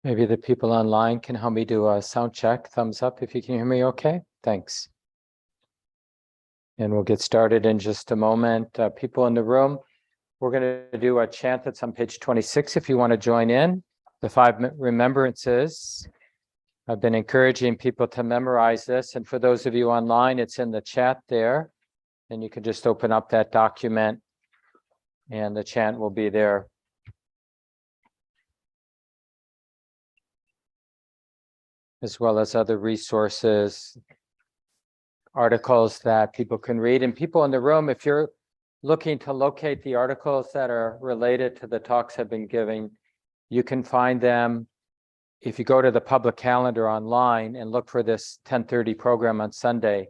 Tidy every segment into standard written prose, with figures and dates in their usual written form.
Maybe the people online can help me do a sound check. Thumbs up if you can hear me okay. Thanks. And we'll get started in just a moment. People in the room, we're going to do a chant that's on page 26 if you want to join in. The 5 remembrances. I've been encouraging people to memorize this. And for those of you online, it's in the chat there. And you can just open up that document and the chant will be there. As well as other resources, articles that people can read. And people in the room, if you're looking to locate the articles that are related to the talks I've been giving, you can find them if you go to the public calendar online and look for this 10:30 program on Sunday.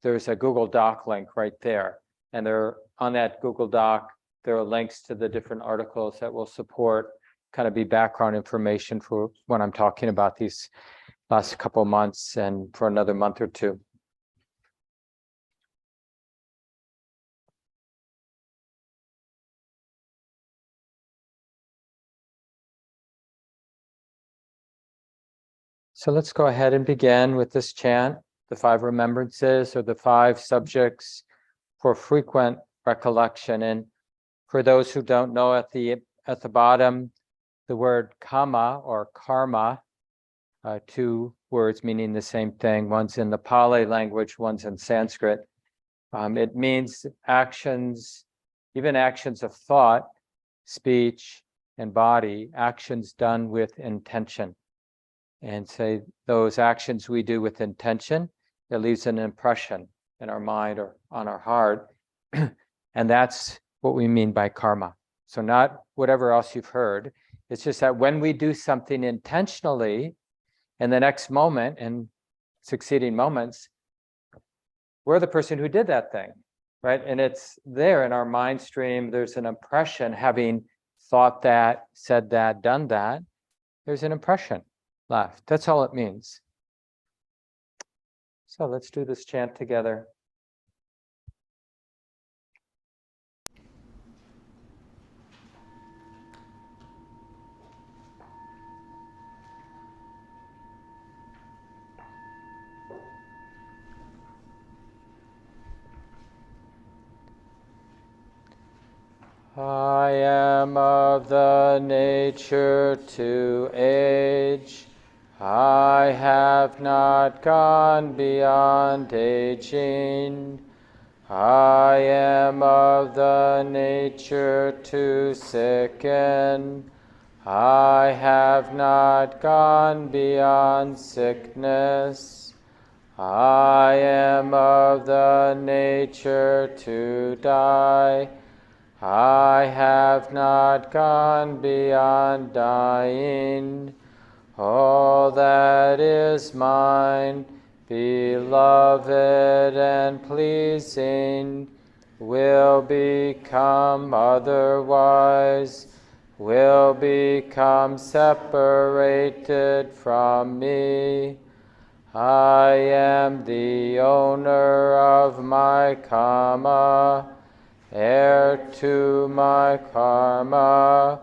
There's a Google Doc link right there. And there on that Google Doc, there are links to the different articles that will support, kind of be background information for when I'm talking about these last couple of months and for another month or two. So let's go ahead and begin with this chant, the 5 remembrances or the 5 subjects for frequent recollection. And for those who don't know, at the bottom, the word kama or karma, 2 words meaning the same thing. One's in the Pali language, one's in Sanskrit. It means actions, even actions of thought, speech, and body, actions done with intention. And say those actions we do with intention, it leaves an impression in our mind or on our heart. And that's what we mean by karma. So not whatever else you've heard. It's just that when we do something intentionally, in the next moment and succeeding moments, we're the person who did that thing, right? And it's there in our mind stream. There's an impression, having thought that, said that, done that. There's an impression left. That's all it means. So let's do this chant together. I am of the nature to age. I have not gone beyond aging. I am of the nature to sicken. I have not gone beyond sickness. I am of the nature to die. I have not gone beyond dying. All that is mine, beloved and pleasing, will become otherwise, will become separated from me. I am the owner of my karma, heir to my karma,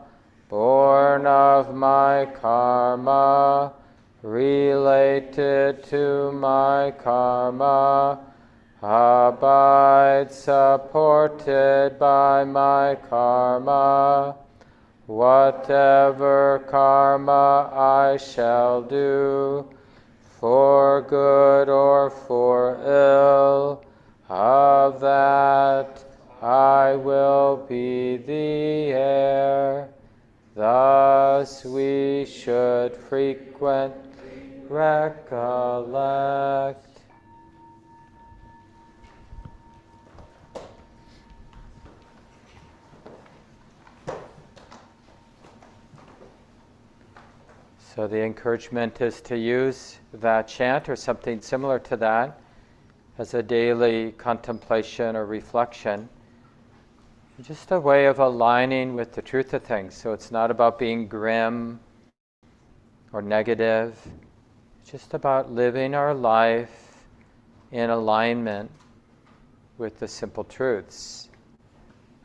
born of my karma, related to my karma, abide supported by my karma. Whatever karma I shall do, for good or for ill, of that I will be the heir. Thus we should frequently recollect. So the encouragement is to use that chant or something similar to that as a daily contemplation or reflection. Just a way of aligning with the truth of things. So it's not about being grim or negative. It's just about living our life in alignment with the simple truths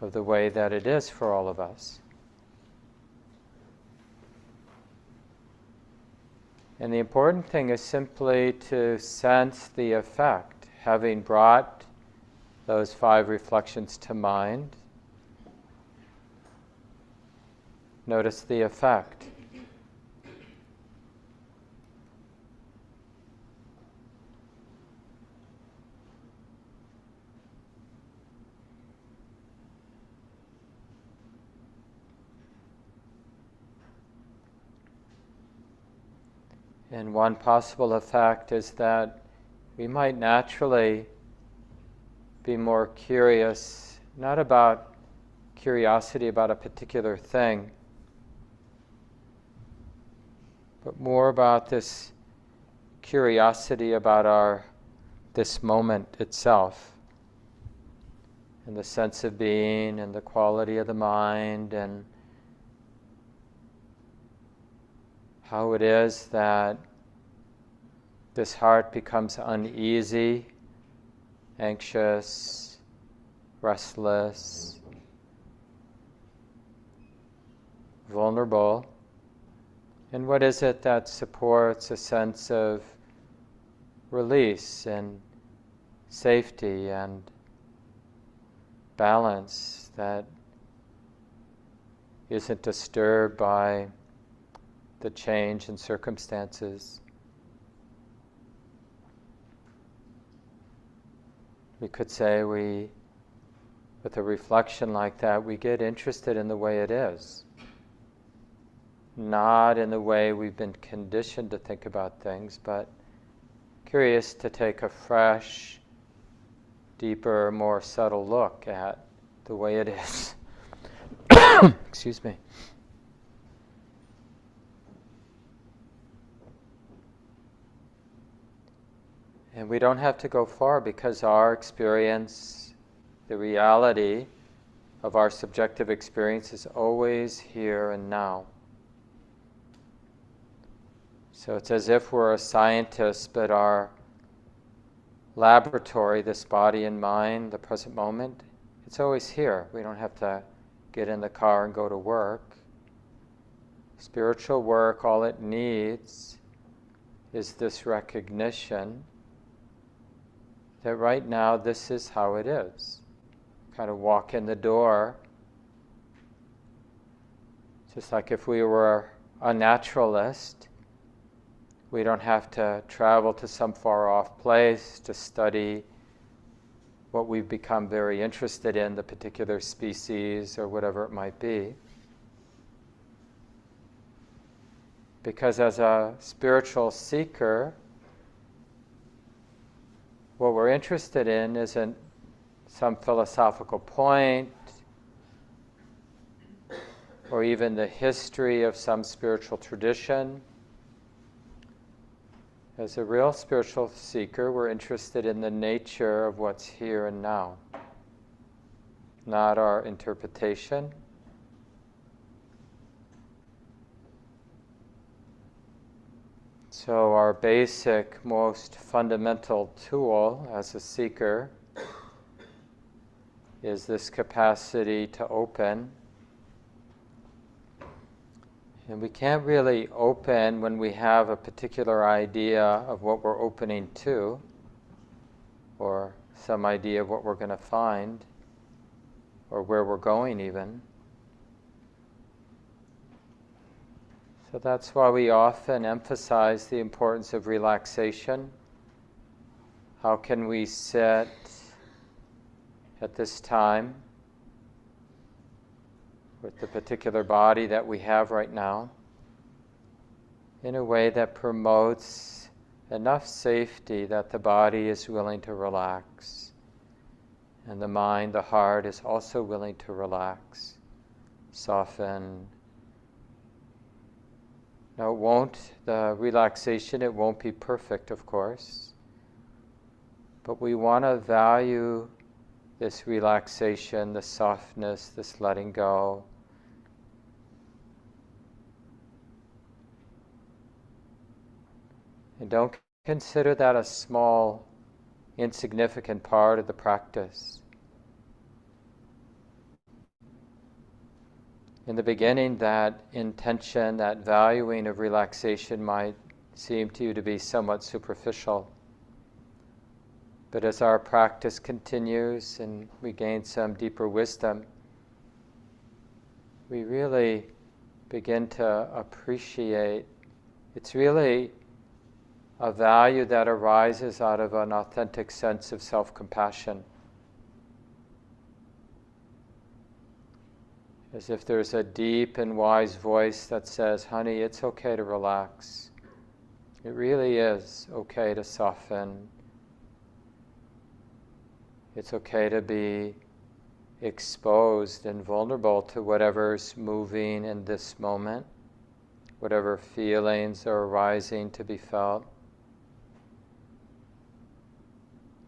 of the way that it is for all of us. And the important thing is simply to sense the effect, having brought those 5 reflections to mind. Notice the effect. And one possible effect is that we might naturally be more curious, not about curiosity about a particular thing, but more about this curiosity about this moment itself, and the sense of being, and the quality of the mind, and how it is that this heart becomes uneasy, anxious, restless, vulnerable. And what is it that supports a sense of release and safety and balance that isn't disturbed by the change in circumstances? We could say with a reflection like that, we get interested in the way it is, not in the way we've been conditioned to think about things, but curious to take a fresh, deeper, more subtle look at the way it is. Excuse me. And we don't have to go far, because our experience, the reality of our subjective experience, is always here and now. So it's as if we're a scientist, but our laboratory, this body and mind, the present moment, it's always here. We don't have to get in the car and go to work. Spiritual work, all it needs is this recognition that right now this is how it is. Kind of walk in the door, just like if we were a naturalist, we don't have to travel to some far off place to study what we've become very interested in, the particular species or whatever it might be. Because as a spiritual seeker, what we're interested in isn't some philosophical point or even the history of some spiritual tradition. As a real spiritual seeker, we're interested in the nature of what's here and now, not our interpretation. So our basic, most fundamental tool as a seeker is this capacity to open. And we can't really open when we have a particular idea of what we're opening to, or some idea of what we're going to find, or where we're going even. So that's why we often emphasize the importance of relaxation. How can we sit at this time with the particular body that we have right now in a way that promotes enough safety that the body is willing to relax, and the mind, the heart, is also willing to relax, soften. Now the relaxation, it won't be perfect, of course, but we want to value this relaxation, the softness, this letting go. And don't consider that a small, insignificant part of the practice. In the beginning, that intention, that valuing of relaxation might seem to you to be somewhat superficial. But as our practice continues and we gain some deeper wisdom, we really begin to appreciate it's really a value that arises out of an authentic sense of self-compassion. As if there's a deep and wise voice that says, honey, it's okay to relax. It really is okay to soften. It's okay to be exposed and vulnerable to whatever's moving in this moment, whatever feelings are arising to be felt.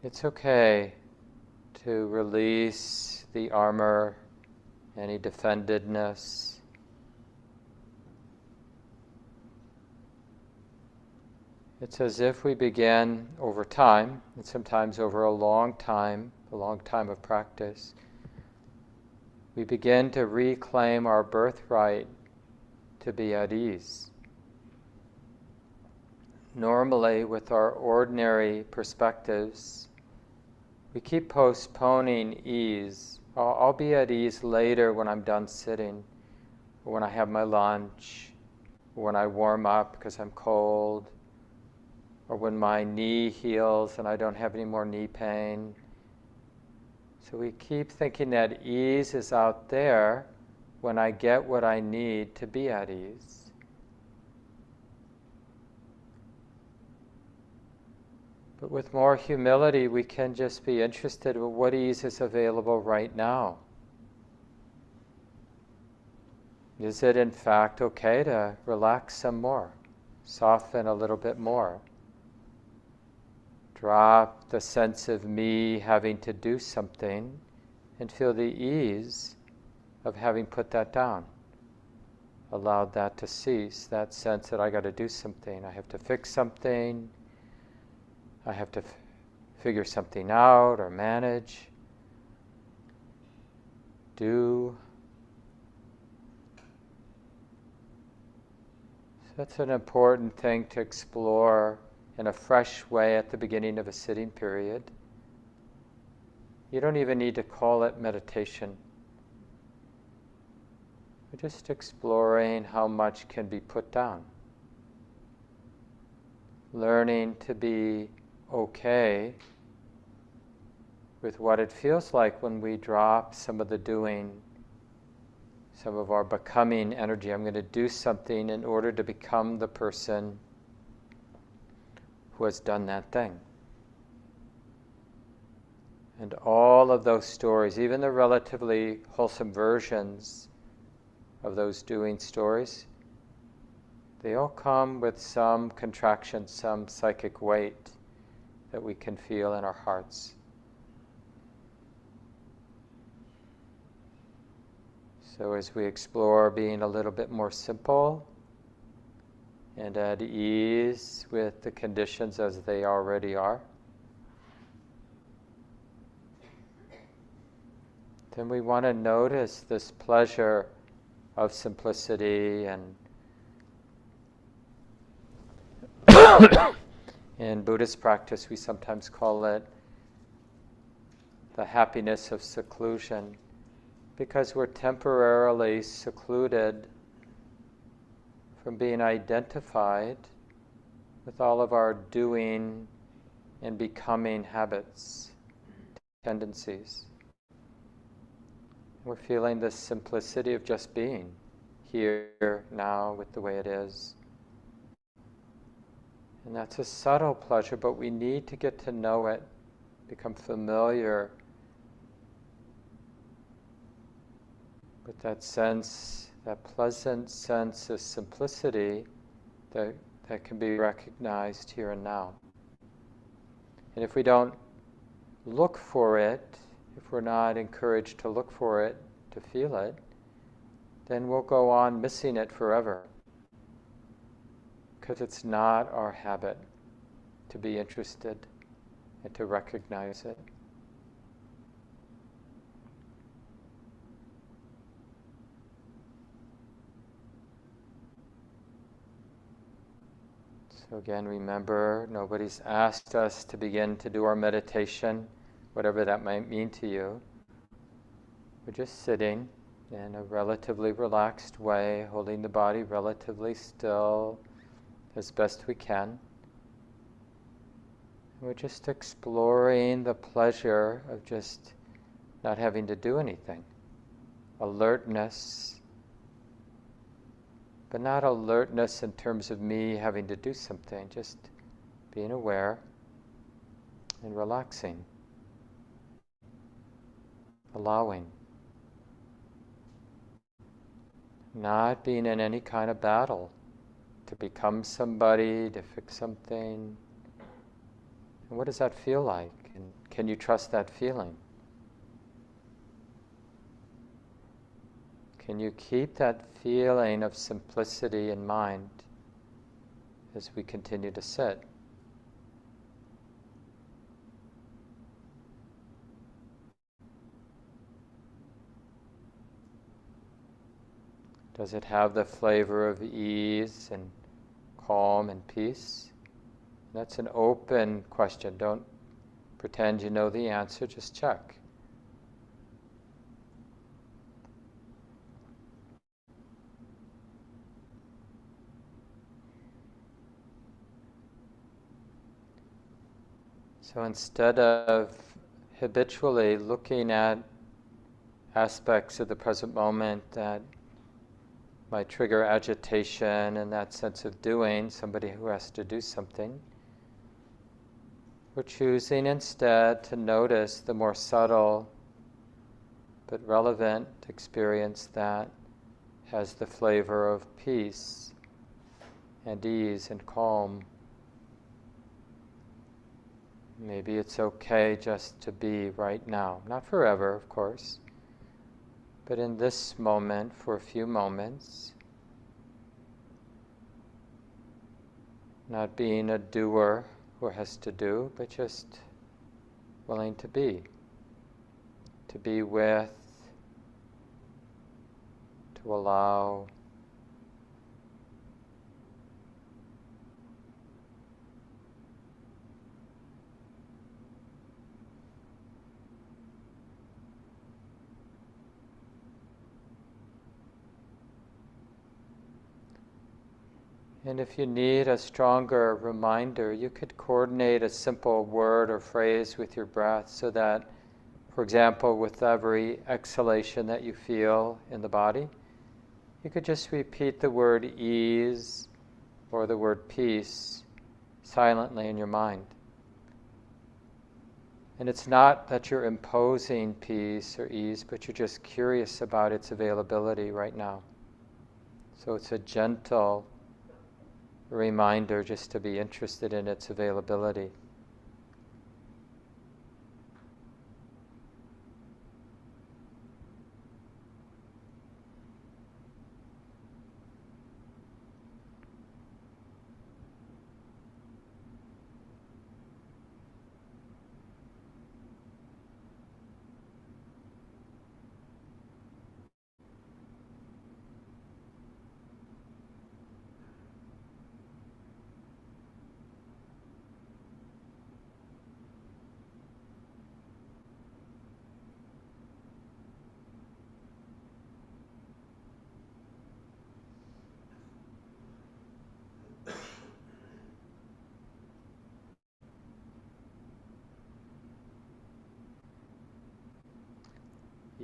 It's okay to release the armor, any defendedness. It's as if we begin over time, and sometimes over a long time of practice, we begin to reclaim our birthright to be at ease. Normally, with our ordinary perspectives, we keep postponing ease. I'll be at ease later when I'm done sitting, or when I have my lunch, or when I warm up because I'm cold, or when my knee heals and I don't have any more knee pain. So we keep thinking that ease is out there when I get what I need to be at ease. But with more humility, we can just be interested in what ease is available right now. Is it in fact okay to relax some more, soften a little bit more? Drop the sense of me having to do something and feel the ease of having put that down. Allowed that to cease, that sense that I got to do something, I have to fix something, I have to figure something out or manage, do. So that's an important thing to explore in a fresh way at the beginning of a sitting period. You don't even need to call it meditation. We're just exploring how much can be put down. Learning to be okay with what it feels like when we drop some of the doing, some of our becoming energy. I'm going to do something in order to become the person who has done that thing. And all of those stories, even the relatively wholesome versions of those doing stories, they all come with some contraction, some psychic weight that we can feel in our hearts. So as we explore being a little bit more simple and at ease with the conditions as they already are, then we want to notice this pleasure of simplicity, and in Buddhist practice we sometimes call it the happiness of seclusion, because we're temporarily secluded from being identified with all of our doing and becoming habits, tendencies. We're feeling this simplicity of just being here, now, with the way it is. And that's a subtle pleasure, but we need to get to know it, become familiar with that sense, that pleasant sense of simplicity that can be recognized here and now. And if we don't look for it, if we're not encouraged to look for it, to feel it, then we'll go on missing it forever. Because it's not our habit to be interested and to recognize it. So again, remember, nobody's asked us to begin to do our meditation, whatever that might mean to you. We're just sitting in a relatively relaxed way, holding the body relatively still as best we can. We're just exploring the pleasure of just not having to do anything. Alertness, but not alertness in terms of me having to do something, just being aware and relaxing, allowing. Not being in any kind of battle to become somebody, to fix something. And what does that feel like? And can you trust that feeling? Can you keep that feeling of simplicity in mind as we continue to sit? Does it have the flavor of ease and calm and peace? That's an open question. Don't pretend you know the answer, just check. So instead of habitually looking at aspects of the present moment that might trigger agitation and that sense of doing, somebody who has to do something, we're choosing instead to notice the more subtle but relevant experience that has the flavor of peace and ease and calm. Maybe it's okay just to be right now. Not forever, of course, but in this moment for a few moments. Not being a doer who has to do, but just willing to be with, to allow. And if you need a stronger reminder, you could coordinate a simple word or phrase with your breath so that, for example, with every exhalation that you feel in the body, you could just repeat the word ease or the word peace silently in your mind. And it's not that you're imposing peace or ease, but you're just curious about its availability right now. So it's a gentle reminder just to be interested in its availability.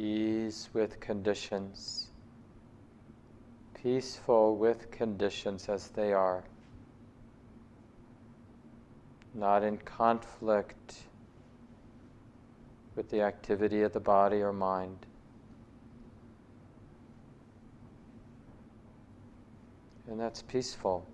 Ease with conditions, peaceful with conditions as they are, not in conflict with the activity of the body or mind. And that's peaceful.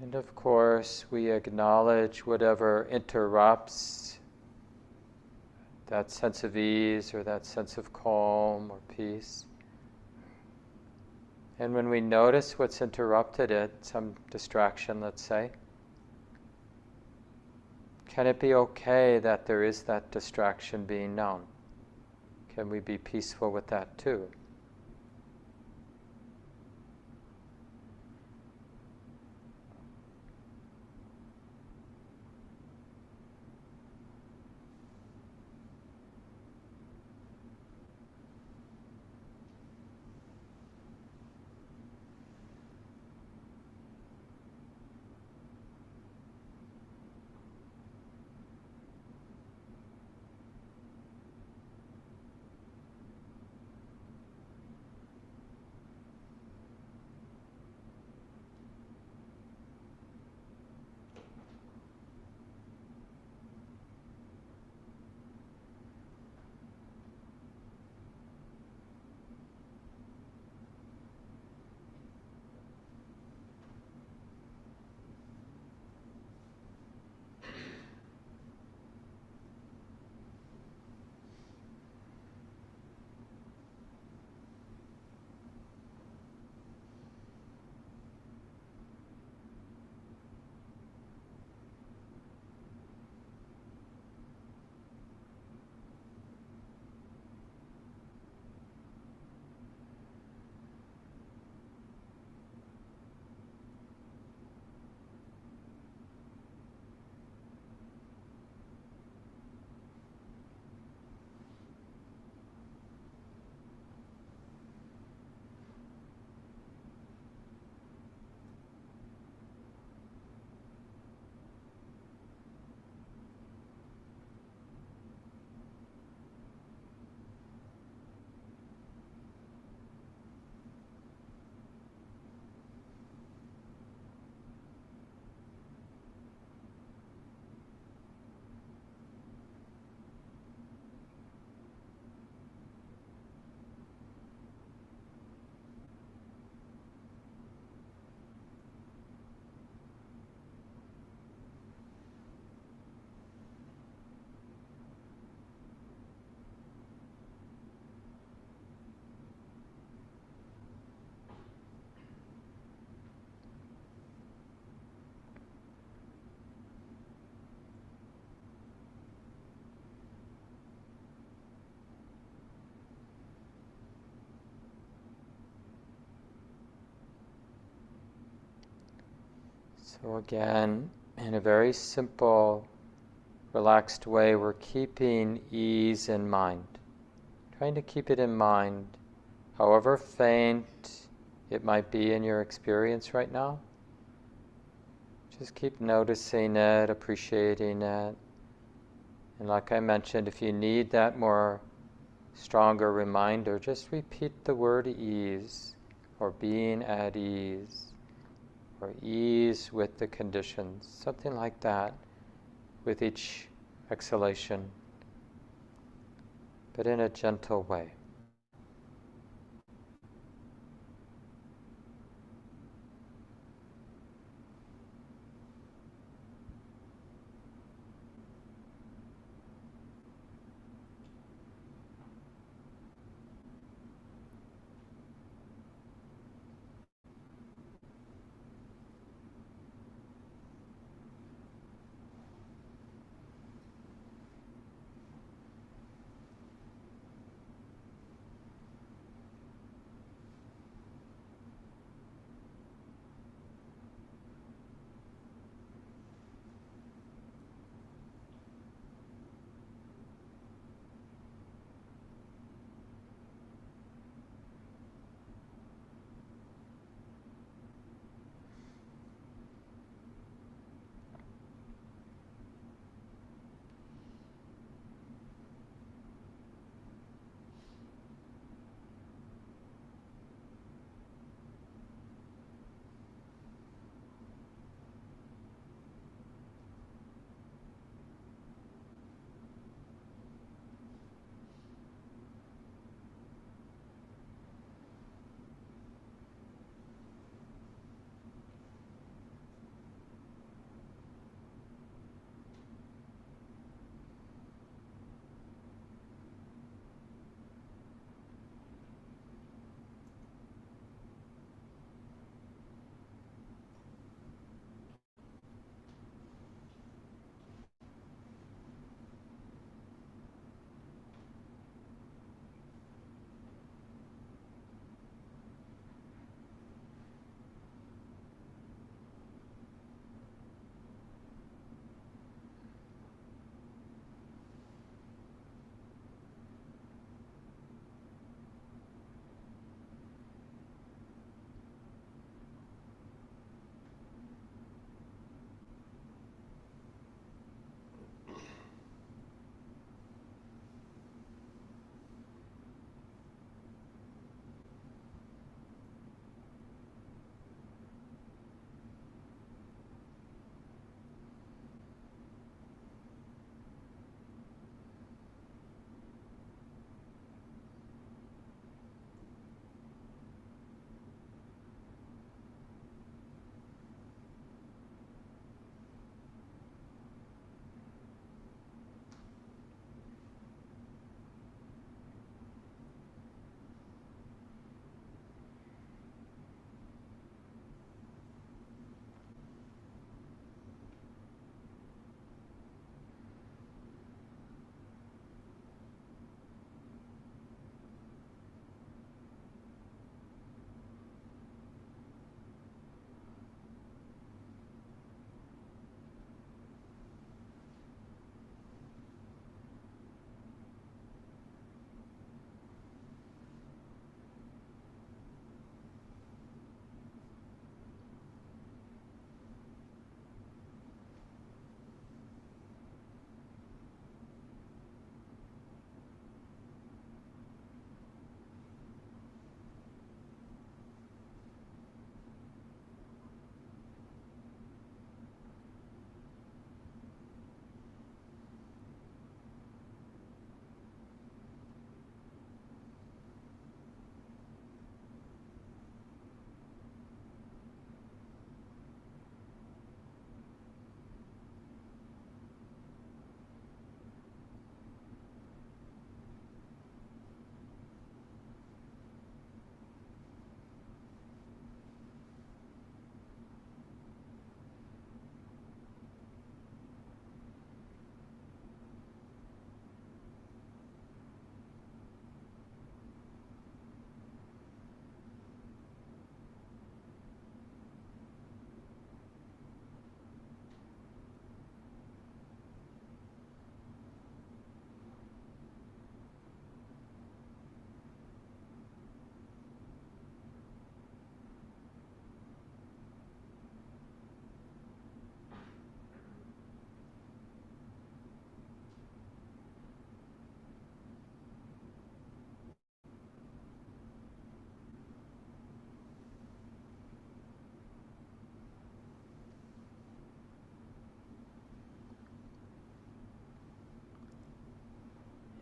And of course, we acknowledge whatever interrupts that sense of ease or that sense of calm or peace. And when we notice what's interrupted it, some distraction, let's say, can it be okay that there is that distraction being known? Can we be peaceful with that too? So again, in a very simple, relaxed way, we're keeping ease in mind. Trying to keep it in mind, however faint it might be in your experience right now. Just keep noticing it, appreciating it. And like I mentioned, if you need that more stronger reminder, just repeat the word ease, or being at ease, or ease with the conditions, something like that with each exhalation, but in a gentle way.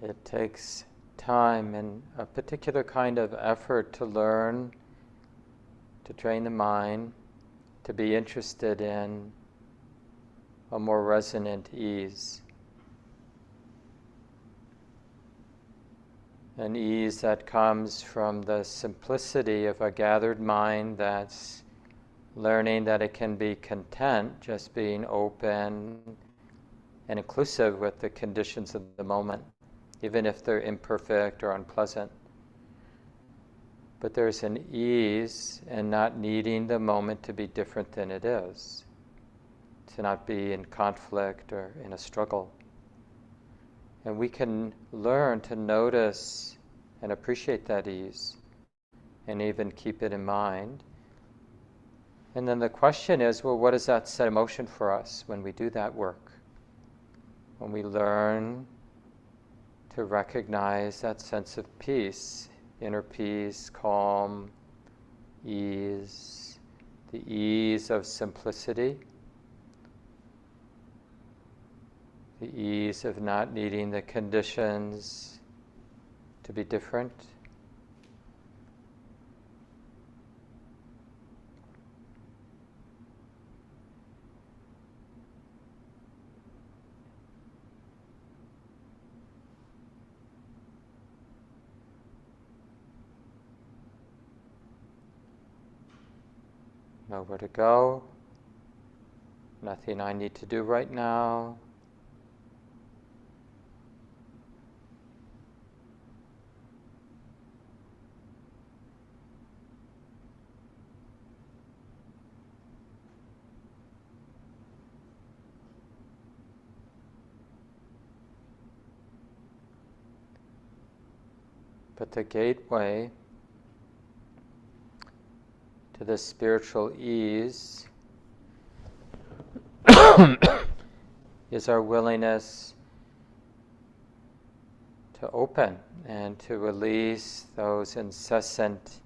It takes time and a particular kind of effort to learn, to train the mind, to be interested in a more resonant ease. An ease that comes from the simplicity of a gathered mind that's learning that it can be content, just being open and inclusive with the conditions of the moment, even if they're imperfect or unpleasant. But there's an ease in not needing the moment to be different than it is, to not be in conflict or in a struggle. And we can learn to notice and appreciate that ease and even keep it in mind. And then the question is, well, what does that set in motion for us when we do that work? When we learn to recognize that sense of peace, inner peace, calm, ease, the ease of simplicity, the ease of not needing the conditions to be different. Nowhere to go, nothing I need to do right now. But the gateway to this spiritual ease is our willingness to open and to release those incessant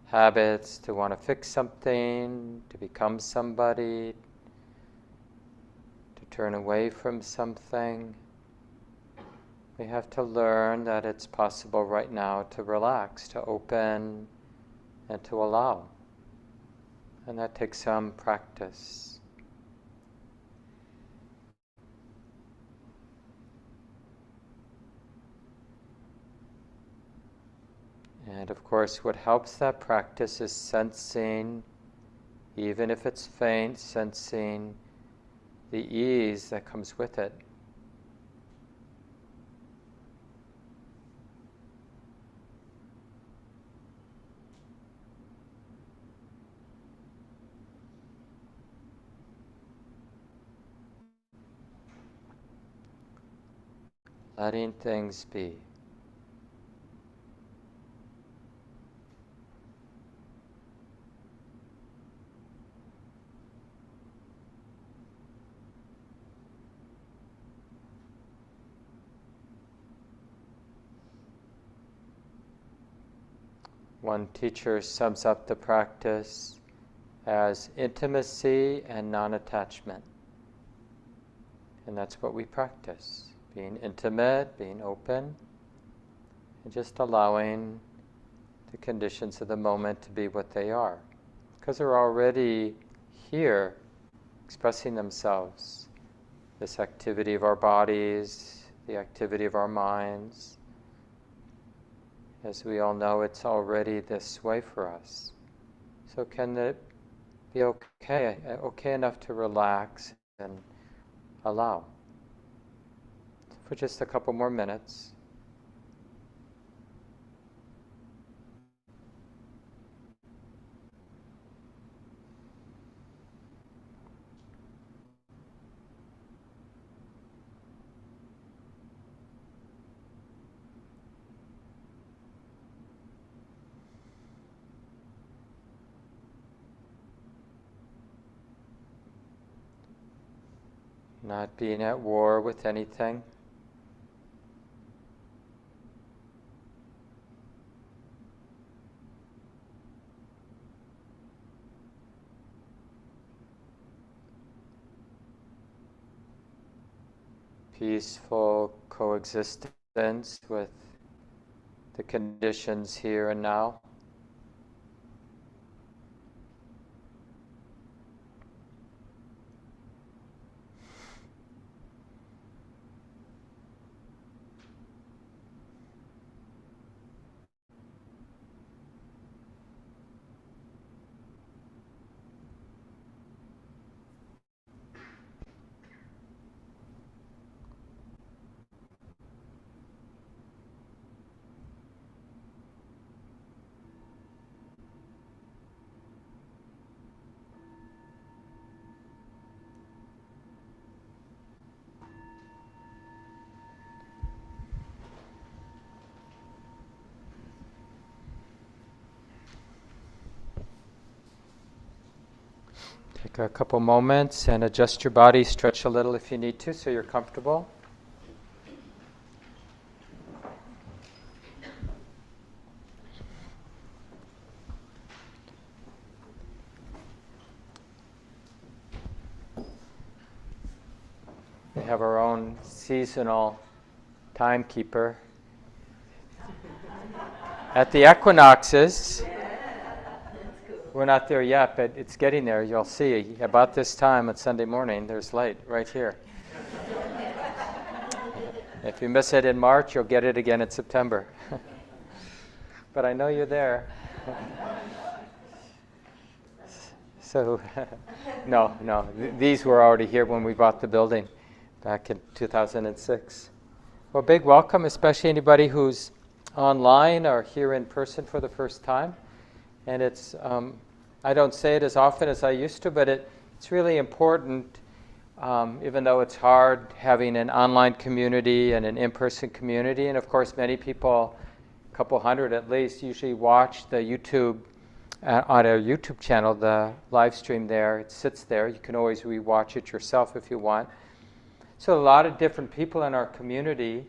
habits to want to fix something, to become somebody, to turn away from something. We have to learn that it's possible right now to relax, to open, and to allow. And that takes some practice. And of course, what helps that practice is sensing, even if it's faint, sensing the ease that comes with it. Letting things be. One teacher sums up the practice as intimacy and non-attachment. And that's what we practice. Being intimate, being open, and just allowing the conditions of the moment to be what they are. Because they're already here, expressing themselves. This activity of our bodies, the activity of our minds. As we all know, it's already this way for us. So can it be okay enough to relax and allow? For just a couple more minutes. Not being at war with anything. Peaceful coexistence presence with the conditions here and now. Take a couple moments and adjust your body, stretch a little if you need to so you're comfortable. We have our own seasonal timekeeper. At the equinoxes, we're not there yet, but it's getting there. You'll see about this time on Sunday morning, there's light right here. If you miss it in March, you'll get it again in September. But I know you're there. So, no, these were already here when we bought the building back in 2006. Well, big welcome, especially anybody who's online or here in person for the first time. And it's, I don't say it as often as I used to, but it's really important, even though it's hard having an online community and an in-person community. And of course, many people, a couple hundred at least, usually watch the YouTube, on our YouTube channel, the live stream there. It sits there. You can always re-watch it yourself if you want. So a lot of different people in our community.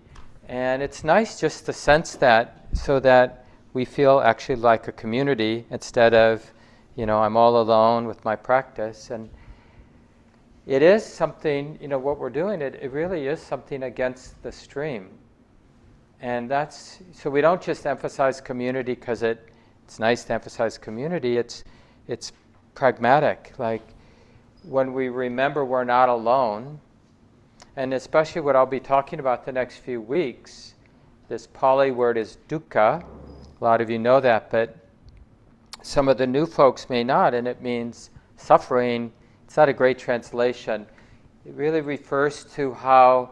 And it's nice just to sense that so that we feel actually like a community instead of, I'm all alone with my practice. And it is something, what we're doing, it really is something against the stream. And so we don't just emphasize community because it's nice to emphasize community, it's pragmatic. Like when we remember we're not alone, and especially what I'll be talking about the next few weeks, this Pali word is dukkha. A lot of you know that, but some of the new folks may not, and it means suffering. It's not a great translation. It really refers to how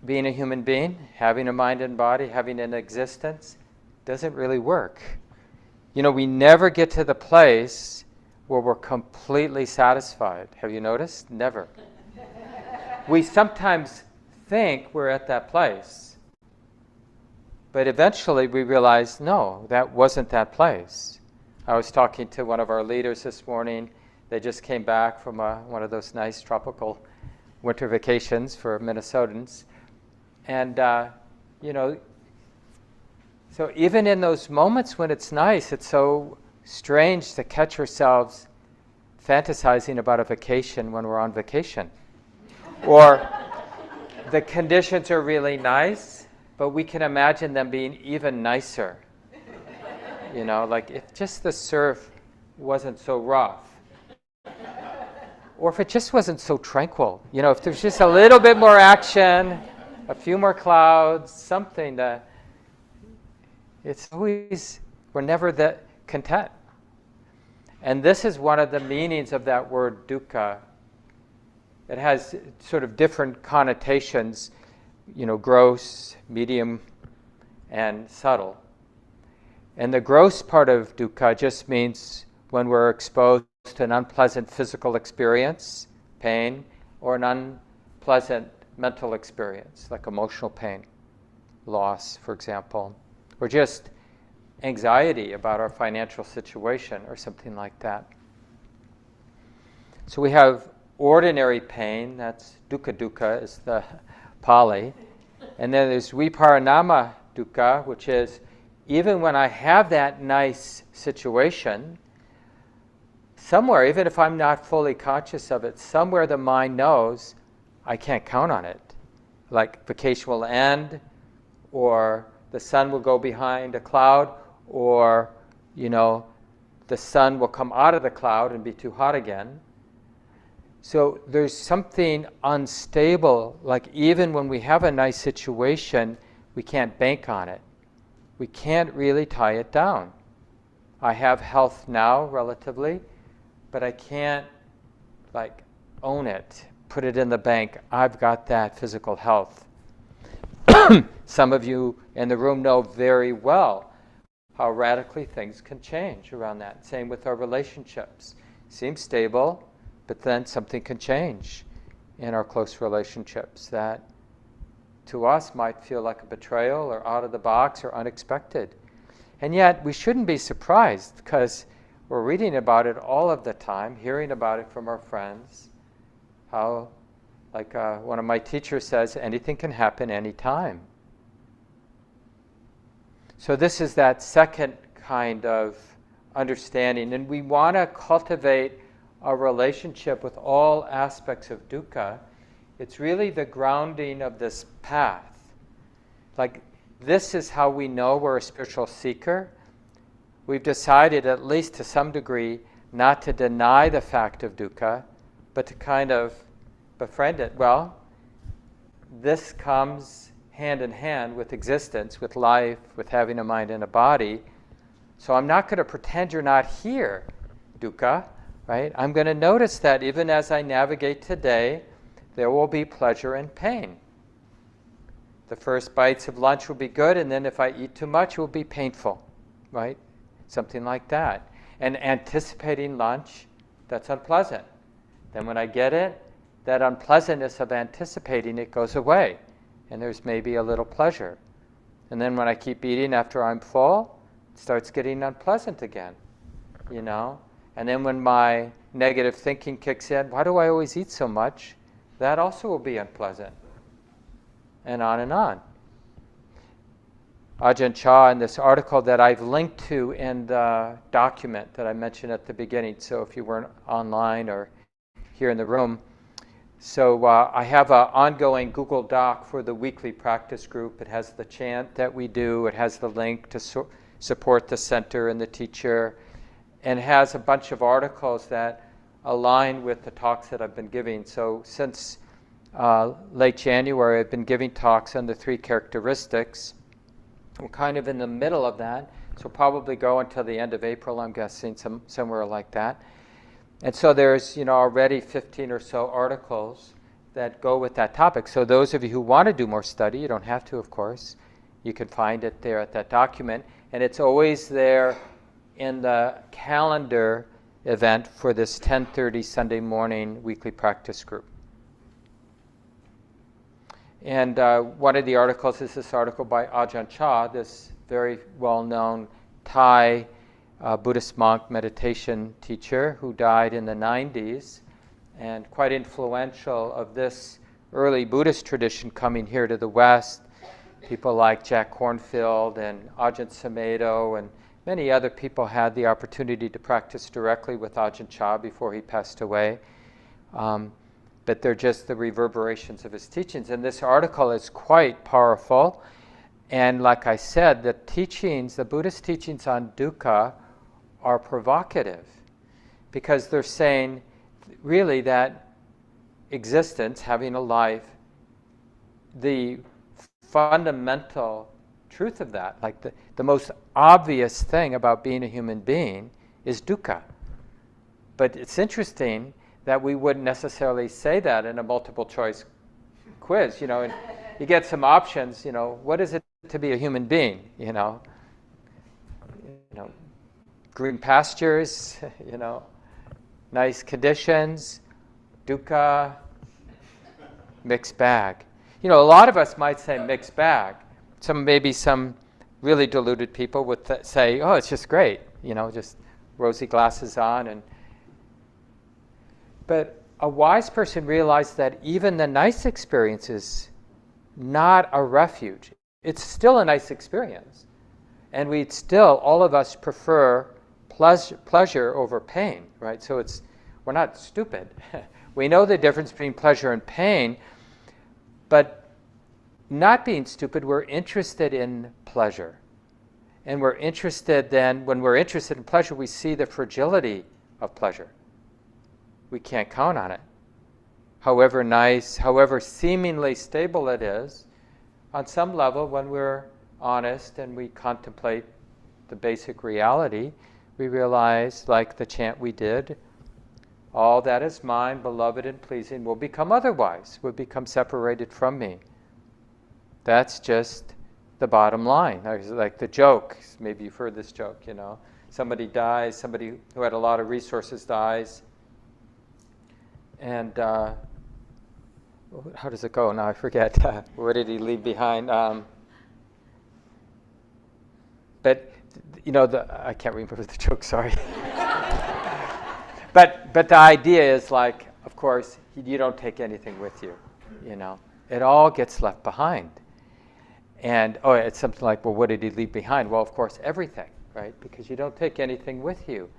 being a human being, having a mind and body, having an existence, doesn't really work. We never get to the place where we're completely satisfied. Have you noticed? Never. We sometimes think we're at that place. But eventually we realize, no, that wasn't that place. I was talking to one of our leaders this morning. They just came back from one of those nice tropical winter vacations for Minnesotans. And, so even in those moments when it's nice, it's so strange to catch ourselves fantasizing about a vacation when we're on vacation. Or the conditions are really nice, but we can imagine them being even nicer. Like if just the surf wasn't so rough. Or if it just wasn't so tranquil. If there's just a little bit more action, a few more clouds, something that we're never that content. And this is one of the meanings of that word dukkha. It has sort of different connotations, gross, medium, and subtle. And the gross part of dukkha just means when we're exposed to an unpleasant physical experience, pain, or an unpleasant mental experience, like emotional pain, loss, for example, or just anxiety about our financial situation or something like that. So we have ordinary pain, that's dukkha is the Pali. And then there's viparinama dukkha, which is even when I have that nice situation, somewhere, even if I'm not fully conscious of it, somewhere the mind knows I can't count on it. like vacation will end, or the sun will go behind a cloud, or, the sun will come out of the cloud and be too hot again. So there's something unstable, like even when we have a nice situation, we can't bank on it. We can't really tie it down. I have health now, relatively, but I can't own it, put it in the bank. I've got that physical health. Some of you in the room know very well how radically things can change around that. Same with our relationships. Seems stable, but then something can change in our close relationships that to us might feel like a betrayal or out of the box or unexpected. And yet we shouldn't be surprised because we're reading about it all of the time, hearing about it from our friends, how, one of my teachers says, anything can happen anytime. So this is that second kind of understanding. And we want to cultivate a relationship with all aspects of dukkha. It's really the grounding of this path. This is how we know we're a spiritual seeker. We've decided, at least to some degree, not to deny the fact of dukkha, but to kind of befriend it. Well, this comes hand in hand with existence, with life, with having a mind and a body. So I'm not going to pretend you're not here, dukkha, right? I'm going to notice that even as I navigate today, there will be pleasure and pain. The first bites of lunch will be good, and then if I eat too much, it will be painful, right? Something like that. And anticipating lunch, that's unpleasant. Then when I get it, that unpleasantness of anticipating it goes away, and there's maybe a little pleasure. And then when I keep eating after I'm full, it starts getting unpleasant again, And then when my negative thinking kicks in, why do I always eat so much? That also will be unpleasant. And on and on. Ajahn Chah, in this article that I've linked to in the document that I mentioned at the beginning, so if you weren't online or here in the room, so I have an ongoing Google Doc for the weekly practice group. It has the chant that we do. It has the link to support the center and the teacher, and has a bunch of articles that align with the talks that I've been giving. So since late January, I've been giving talks on the 3 characteristics. We're kind of in the middle of that, so probably go until the end of April, I'm guessing, somewhere like that. And so there's, already 15 or so articles that go with that topic. So those of you who want to do more study, you don't have to, of course. You can find it there at that document. And it's always there in the calendar event for this 10:30 Sunday morning weekly practice group. And one of the articles is this article by Ajahn Chah, this very well-known Thai Buddhist monk meditation teacher who died in the 90s and quite influential of this early Buddhist tradition coming here to the West. People like Jack Kornfield and Ajahn Sumedho and many other people had the opportunity to practice directly with Ajahn Chah before he passed away. But they're just the reverberations of his teachings. And this article is quite powerful. And like I said, the Buddhist teachings on dukkha are provocative because they're saying really that existence, having a life, the fundamental truth of that, the most obvious thing about being a human being is dukkha. But it's interesting that we wouldn't necessarily say that in a multiple choice quiz, and you get some options, what is it to be a human being, green pastures, nice conditions, dukkha, mixed bag. A lot of us might say mixed bag. Maybe some really deluded people would say, oh, it's just great, just rosy glasses on. But a wise person realized that even the nice experience is not a refuge. It's still a nice experience. And we'd still, all of us prefer pleasure over pain, right? So we're not stupid. We know the difference between pleasure and pain, but not being stupid, we're interested in pleasure. And we're interested then, when we're interested in pleasure, we see the fragility of pleasure. We can't count on it. However nice, however seemingly stable it is, on some level, when we're honest and we contemplate the basic reality, we realize, like the chant we did, all that is mine, beloved and pleasing, will become otherwise, will become separated from me. That's just the bottom line. Like the joke, maybe you've heard this joke, you know. Somebody dies, somebody who had a lot of resources dies, and how does it go? Now I forget. What did he leave behind? But, you know, I can't remember the joke, sorry. But the idea is, like, of course, you don't take anything with you, you know. It all gets left behind. And, it's something like, well, what did he leave behind? Well, of course, everything, right? Because you don't take anything with you.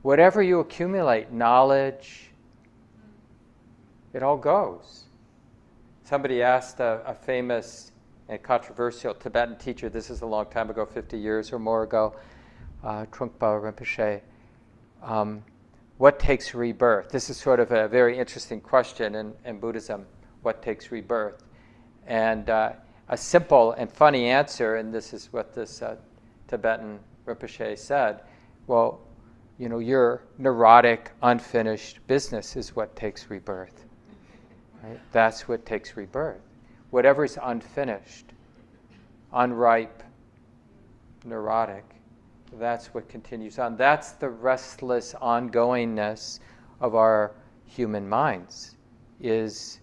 Whatever you accumulate, knowledge, it all goes. Somebody asked a famous and controversial Tibetan teacher, this is a long time ago, 50 years or more ago, Trungpa Rinpoche, what takes rebirth? This is sort of a very interesting question in Buddhism, what takes rebirth? And a simple and funny answer, and this is what this Tibetan Rinpoche said, well, you know, your neurotic, unfinished business is what takes rebirth. Right? That's what takes rebirth. Whatever is unfinished, unripe, neurotic, that's what continues on. That's the restless ongoingness of our human minds, is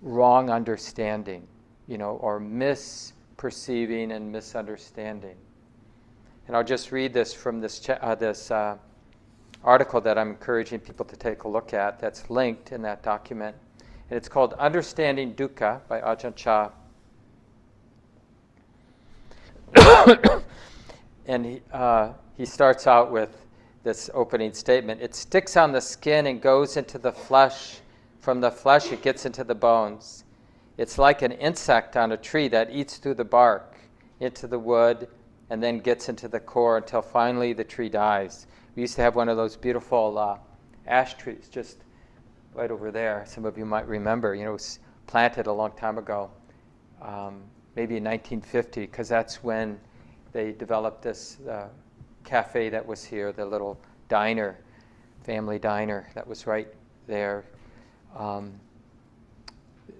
wrong understanding, you know, or misperceiving and misunderstanding. And I'll just read this from this article that I'm encouraging people to take a look at that's linked in that document. And it's called Understanding Dukkha by Ajahn Chah. And he starts out with this opening statement. It sticks on the skin and goes into the flesh. From the flesh, it gets into the bones. It's like an insect on a tree that eats through the bark, into the wood, and then gets into the core until finally the tree dies. We used to have one of those beautiful ash trees just right over there. Some of you might remember. You know, it was planted a long time ago, maybe in 1950, because that's when they developed this cafe that was here, the little diner, family diner that was right there.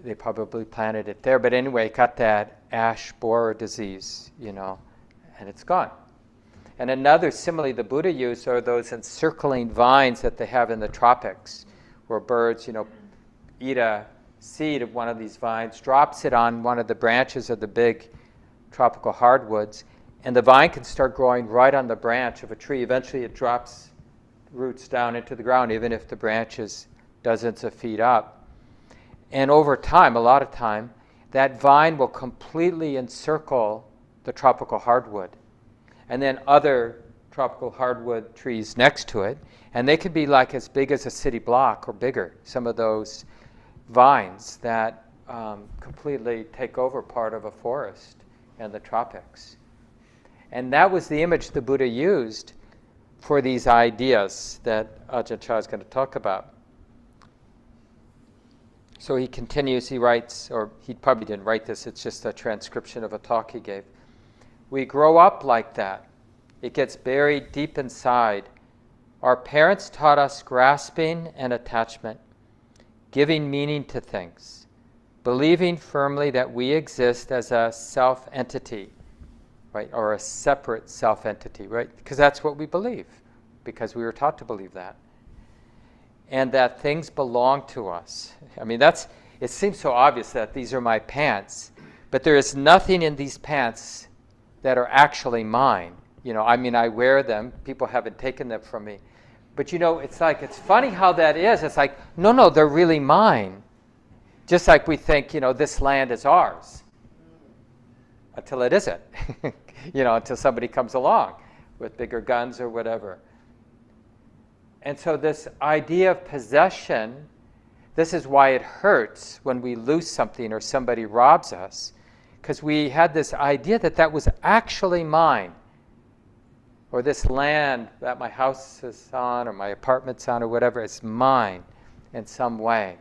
They probably planted it there. But anyway, it got that ash borer disease, you know, and it's gone. And another simile the Buddha used are those encircling vines that they have in the tropics, where birds, you know, eat a seed of one of these vines, drops it on one of the branches of the big tropical hardwoods, and the vine can start growing right on the branch of a tree. Eventually it drops roots down into the ground, even if the branch is dozens of feet up. And over time, a lot of time, that vine will completely encircle the tropical hardwood. And then other tropical hardwood trees next to it, and they could be like as big as a city block or bigger, some of those vines that completely take over part of a forest in the tropics. And that was the image the Buddha used for these ideas that Ajahn Chah is going to talk about. So he continues, he writes, or he probably didn't write this, it's just a transcription of a talk he gave. We grow up like that. It gets buried deep inside. Our parents taught us grasping and attachment, giving meaning to things, believing firmly that we exist as a self-entity, right, or a separate self-entity, right? Because that's what we believe, because we were taught to believe that. And that things belong to us. I mean, it seems so obvious that these are my pants, but there is nothing in these pants that are actually mine. You know, I mean, I wear them. People haven't taken them from me. But, you know, it's funny how that is. It's like, no, they're really mine. Just like we think, you know, this land is ours. Until it isn't. You know, until somebody comes along with bigger guns or whatever. And so this idea of possession This is why it hurts when we lose something or somebody robs us, because we had this idea that that was actually mine, or this land that my house is on or my apartment's on or whatever, it's mine in some way.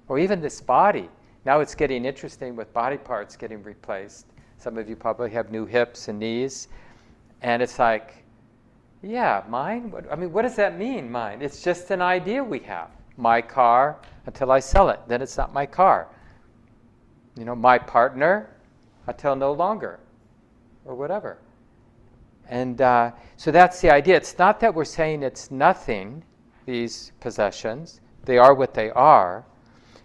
Or even this body. Now it's getting interesting with body parts getting replaced. Some of you probably have new hips and knees. And it's like, yeah, mine? What does that mean, mine? It's just an idea we have. My car until I sell it. Then it's not my car. My partner until no longer. Or whatever. And so that's the idea. It's not that we're saying it's nothing, these possessions. They are what they are.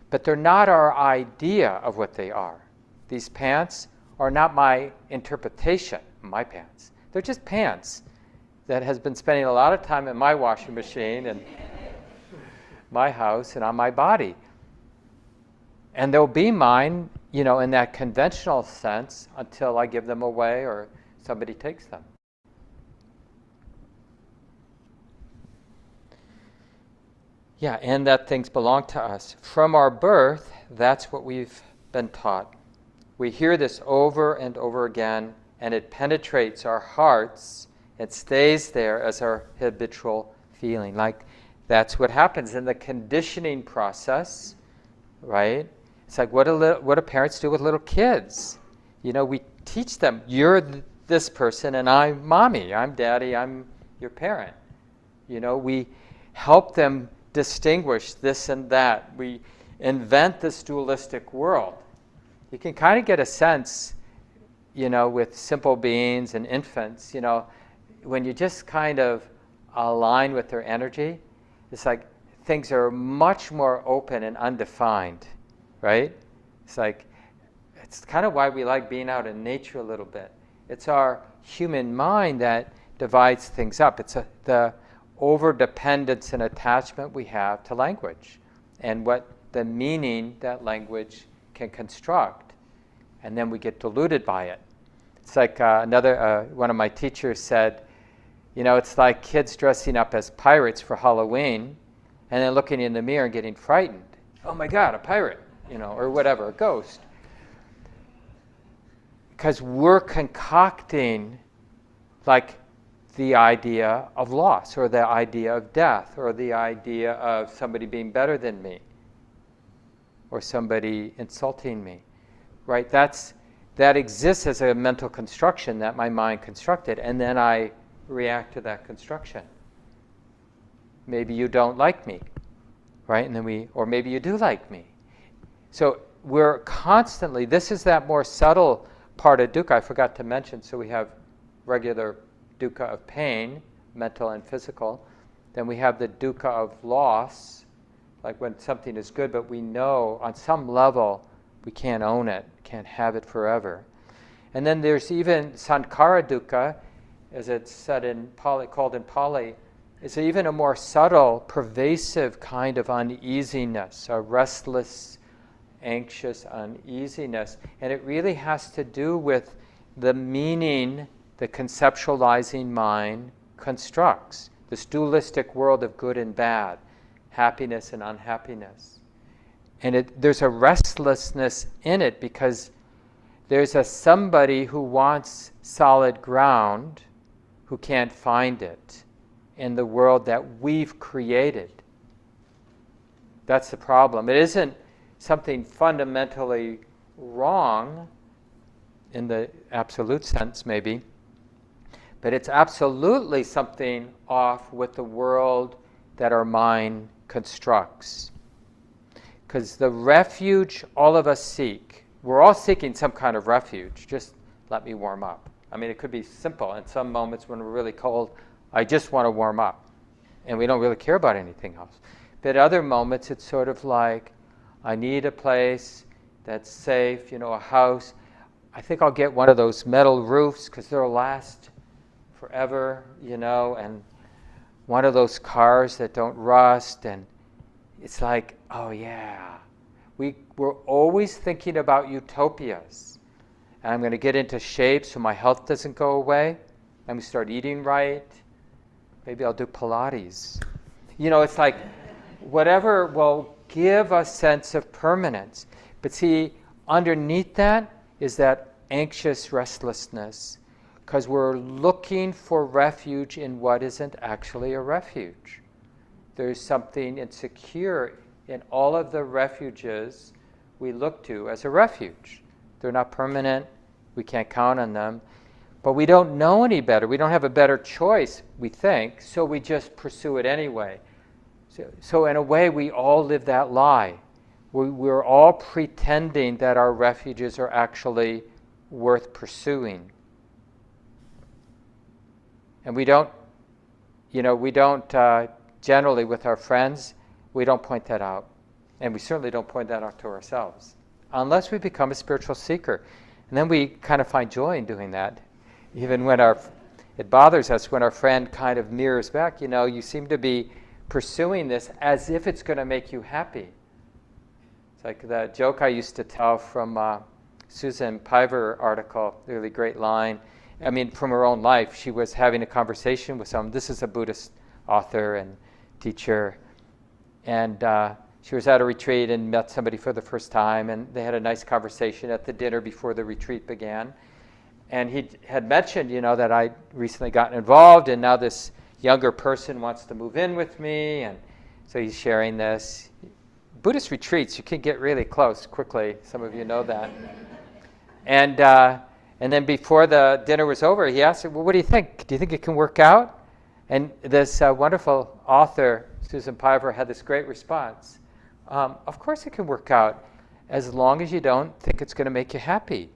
But they're not our idea of what they are. These pants are not my interpretation of my pants. They're just pants that has been spending a lot of time in my washing machine and my house and on my body. And they'll be mine, in that conventional sense until I give them away or somebody takes them. Yeah, and that things belong to us. From our birth, that's what we've been taught. We hear this over and over again, and it penetrates our hearts. It stays there as our habitual feeling. Like that's what happens in the conditioning process, right? It's like what do parents do with little kids? We teach them, you're this person, and I'm mommy, I'm daddy, I'm your parent. We help them distinguish this and that. We invent this dualistic world. You can kind of get a sense, with simple beings and infants, when you just kind of align with their energy, it's like things are much more open and undefined, right? It's kind of why we like being out in nature a little bit. It's our human mind that divides things up. It's the over-dependence and attachment we have to language and what the meaning that language can construct. And then we get deluded by it. It's like one of my teachers said, it's like kids dressing up as pirates for Halloween and then looking in the mirror and getting frightened. Oh my God, a pirate, or whatever, a ghost. Because we're concocting the idea of loss or the idea of death or the idea of somebody being better than me or somebody insulting me, right? That exists as a mental construction that my mind constructed, and then I react to that construction. Maybe you don't like me, right? And then or maybe you do like me. So we're constantly, this is that more subtle part of dukkha I forgot to mention. So we have regular dukkha of pain, mental and physical. Then we have the dukkha of loss, like when something is good, but we know on some level we can't own it, can't have it forever. And then there's even sankhara dukkha, as it's said in Pali, called in Pali, is even a more subtle, pervasive kind of uneasiness, a restless, anxious uneasiness. And it really has to do with the meaning the conceptualizing mind constructs, this dualistic world of good and bad, happiness and unhappiness. And there's a restlessness in it because there's somebody who wants solid ground who can't find it in the world that we've created. That's the problem. It isn't something fundamentally wrong in the absolute sense, maybe, but it's absolutely something off with the world that our mind constructs. Because the refuge all of us seek, we're all seeking some kind of refuge. Just let me warm up. It could be simple. In some moments when we're really cold, I just want to warm up. And we don't really care about anything else. But at other moments, it's sort of like, I need a place that's safe, a house. I think I'll get one of those metal roofs because they'll last forever, and one of those cars that don't rust. And it's like, oh yeah, we're always thinking about utopias. And I'm going to get into shape so my health doesn't go away. I'm going to start eating right. Maybe I'll do Pilates. It's like whatever will give a sense of permanence. But see, underneath that is that anxious restlessness, because we're looking for refuge in what isn't actually a refuge. There's something insecure in all of the refuges we look to as a refuge. They're not permanent. We can't count on them. But we don't know any better. We don't have a better choice, we think, so we just pursue it anyway. So in a way, we all live that lie. We're all pretending that our refuges are actually worth pursuing. And we don't generally with our friends, we don't point that out. And we certainly don't point that out to ourselves. Unless we become a spiritual seeker. And then we kind of find joy in doing that. Even when it bothers us when our friend kind of mirrors back, you seem to be pursuing this as if it's going to make you happy. It's like the joke I used to tell from Susan Piver article, really great line. I mean, from her own life, she was having a conversation with someone. This is a Buddhist author and teacher. And she was at a retreat and met somebody for the first time, and they had a nice conversation at the dinner before the retreat began. And he had mentioned, that I'd recently gotten involved, and now this younger person wants to move in with me, and so he's sharing this. Buddhist retreats, you can get really close quickly. Some of you know that. And then before the dinner was over, he asked, well, what do you think? Do you think it can work out? And this wonderful author, Susan Piver, had this great response. Of course it can work out, as long as you don't think it's going to make you happy.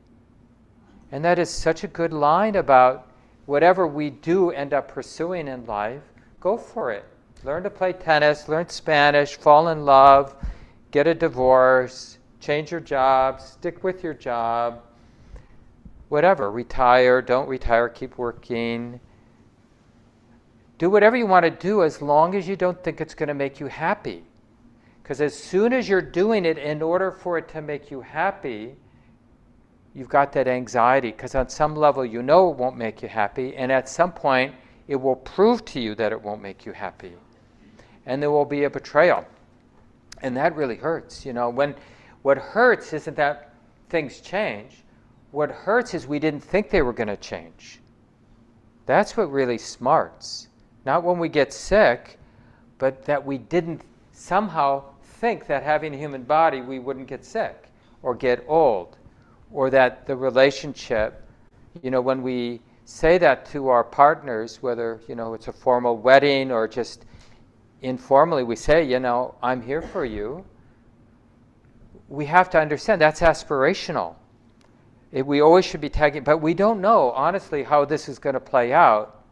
And that is such a good line about whatever we do end up pursuing in life, go for it. Learn to play tennis, learn Spanish, fall in love, get a divorce, change your job, stick with your job, whatever, retire, don't retire, keep working. Do whatever you want to do as long as you don't think it's going to make you happy. Because as soon as you're doing it in order for it to make you happy, you've got that anxiety, because on some level it won't make you happy, and at some point it will prove to you that it won't make you happy. And there will be a betrayal. And that really hurts. What hurts isn't that things change. What hurts is we didn't think they were going to change. That's what really smarts. Not when we get sick, but that we didn't somehow think that having a human body we wouldn't get sick or get old, or that the relationship, when we say that to our partners, whether it's a formal wedding or just informally, we say, I'm here for you. We have to understand that's aspirational. We always should be tagging, but we don't know honestly how this is going to play out.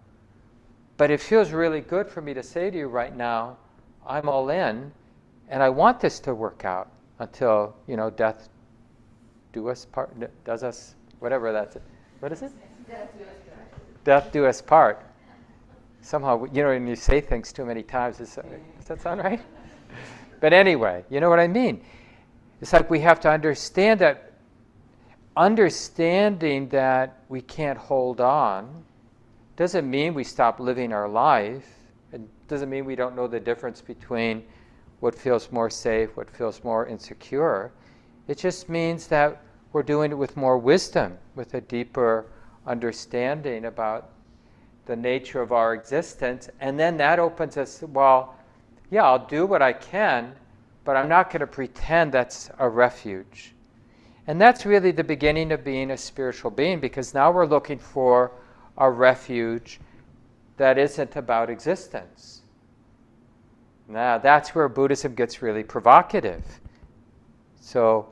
But it feels really good for me to say to you right now, I'm all in, and I want this to work out until, death do us part, does us, whatever that's it. What is it? Death do us part. Somehow, when you say things too many times, does that sound right? But anyway, you know what I mean? It's like we have to understand that, understanding that we can't hold on doesn't mean we stop living our life. It doesn't mean we don't know the difference between what feels more safe, what feels more insecure. It just means that we're doing it with more wisdom, with a deeper understanding about the nature of our existence. And then that opens us, I'll do what I can, but I'm not going to pretend that's a refuge. And that's really the beginning of being a spiritual being, because now we're looking for a refuge that isn't about existence. Now, that's where Buddhism gets really provocative. So,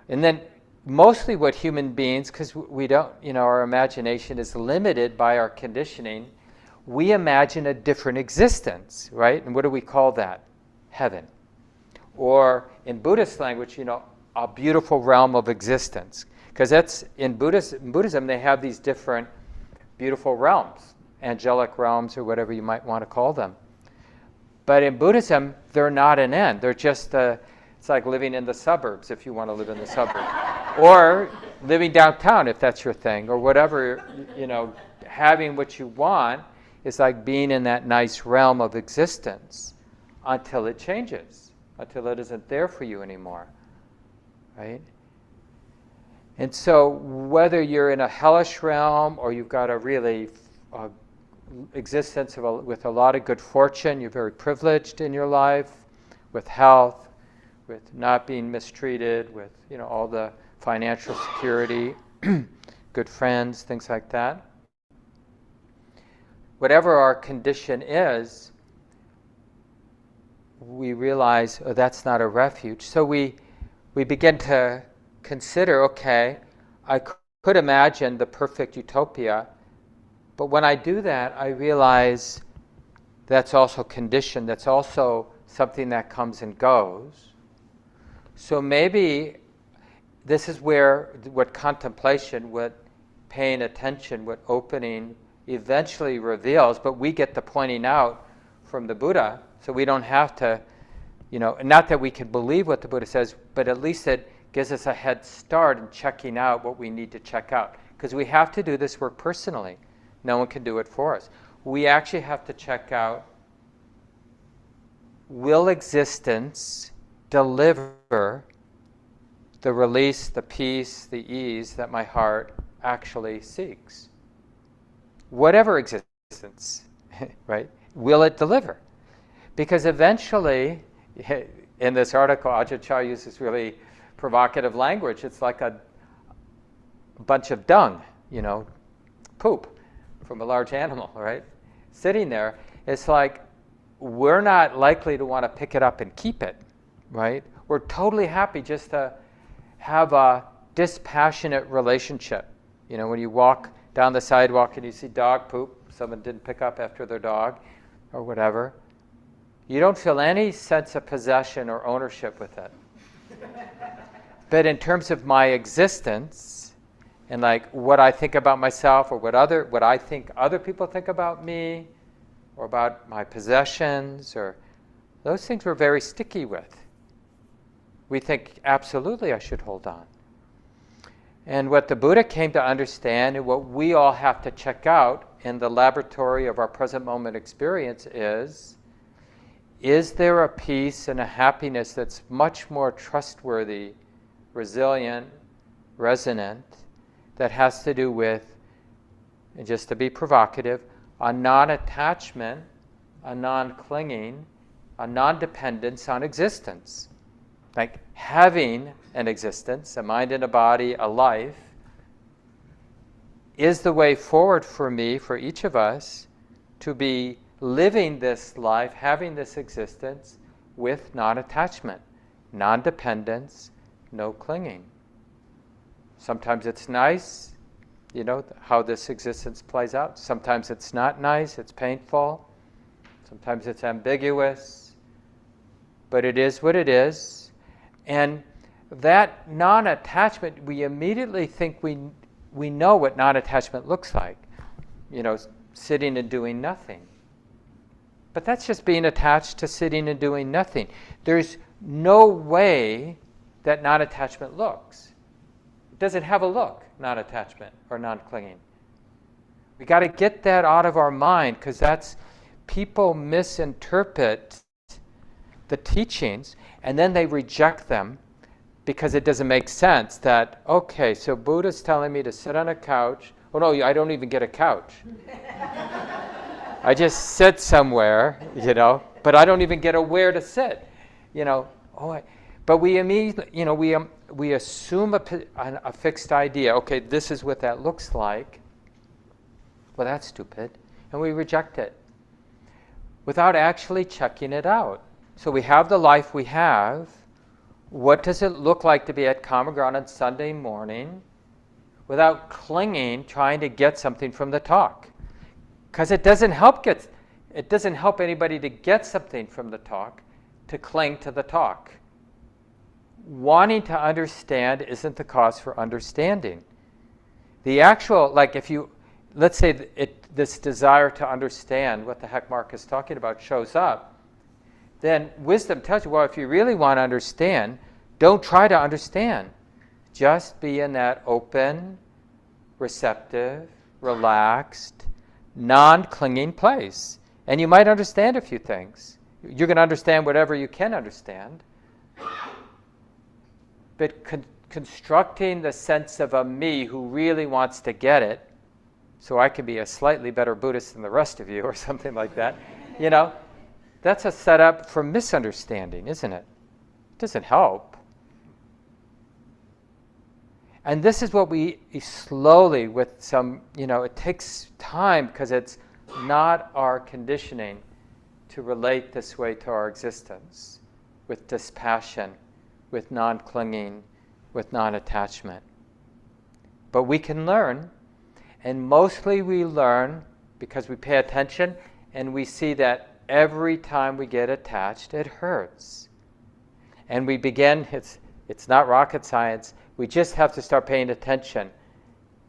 and then mostly what human beings, because we don't, our imagination is limited by our conditioning, we imagine a different existence, right? And what do we call that? Heaven. Or in Buddhist language, a beautiful realm of existence. Because that's, in Buddhism, they have these different beautiful realms, angelic realms, or whatever you might want to call them. But in Buddhism, they're not an end. They're just it's like living in the suburbs, if you want to live in the suburbs. Or living downtown, if that's your thing, or whatever, having what you want is like being in that nice realm of existence until it changes. until it isn't there for you anymore, right? And so whether you're in a hellish realm or you've got a really existence with a lot of good fortune, you're very privileged in your life, with health, with not being mistreated, with all the financial security, good friends, things like that. Whatever our condition is, we realize, oh, that's not a refuge. So we begin to consider, okay, I could imagine the perfect utopia, but when I do that, I realize that's also conditioned, that's also something that comes and goes. So maybe this is where what contemplation, what paying attention, what opening eventually reveals, but we get the pointing out from the Buddha, so we don't have to, not that we can believe what the Buddha says, but at least it gives us a head start in checking out what we need to check out. Because we have to do this work personally. No one can do it for us. We actually have to check out, will existence deliver the release, the peace, the ease that my heart actually seeks? Whatever existence, right? Will it deliver? Because eventually, in this article, Ajahn Chah uses really provocative language. It's like a bunch of dung, poop from a large animal, right? Sitting there. It's like we're not likely to want to pick it up and keep it, right? We're totally happy just to have a dispassionate relationship. When you walk down the sidewalk and you see dog poop, someone didn't pick up after their dog or whatever, you don't feel any sense of possession or ownership with it. But in terms of my existence and like what I think about myself or what I think other people think about me or about my possessions, or those things we're very sticky with. We think, absolutely, I should hold on. And what the Buddha came to understand, and what we all have to check out in the laboratory of our present moment experience is there a peace and a happiness that's much more trustworthy, resilient, resonant, that has to do with, and just to be provocative, a non-attachment, a non-clinging, a non-dependence on existence. Like having an existence, a mind and a body, a life, is the way forward for me, for each of us, to be living this life, having this existence with non-attachment, non-dependence, no clinging. Sometimes it's nice, how this existence plays out. Sometimes it's not nice, it's painful. Sometimes it's ambiguous. But it is what it is. And that non-attachment, we immediately think we know what non-attachment looks like. Sitting and doing nothing. But that's just being attached to sitting and doing nothing. There's no way that non-attachment looks. It doesn't have a look, non-attachment or non-clinging. We got to get that out of our mind, because people misinterpret the teachings and then they reject them because it doesn't make sense that, okay, so Buddha's telling me to sit on a couch. Oh no, I don't even get a couch. I just sit somewhere, but I don't even get where to sit, But we immediately, we assume a fixed idea. Okay, this is what that looks like. Well, that's stupid. And we reject it without actually checking it out. So we have the life we have. What does it look like to be at common ground on Sunday morning without clinging, trying to get something from the talk? Because it doesn't help anybody to get something from the talk, to cling to the talk. Wanting to understand isn't the cause for understanding. The actual, let's say this desire to understand what the heck Mark is talking about shows up, then wisdom tells you, well, if you really want to understand, don't try to understand. Just be in that open, receptive, relaxed, non-clinging place. And you might understand a few things. You can understand whatever you can understand, but constructing the sense of a me who really wants to get it, so I can be a slightly better Buddhist than the rest of you, or something like that, that's a setup for misunderstanding, isn't it? It doesn't help. And this is what we slowly, with some, it takes time because it's not our conditioning to relate this way to our existence, with dispassion, with non-clinging, with non-attachment. But we can learn, and mostly we learn because we pay attention and we see that every time we get attached, it hurts. And we begin, it's not rocket science, we just have to start paying attention.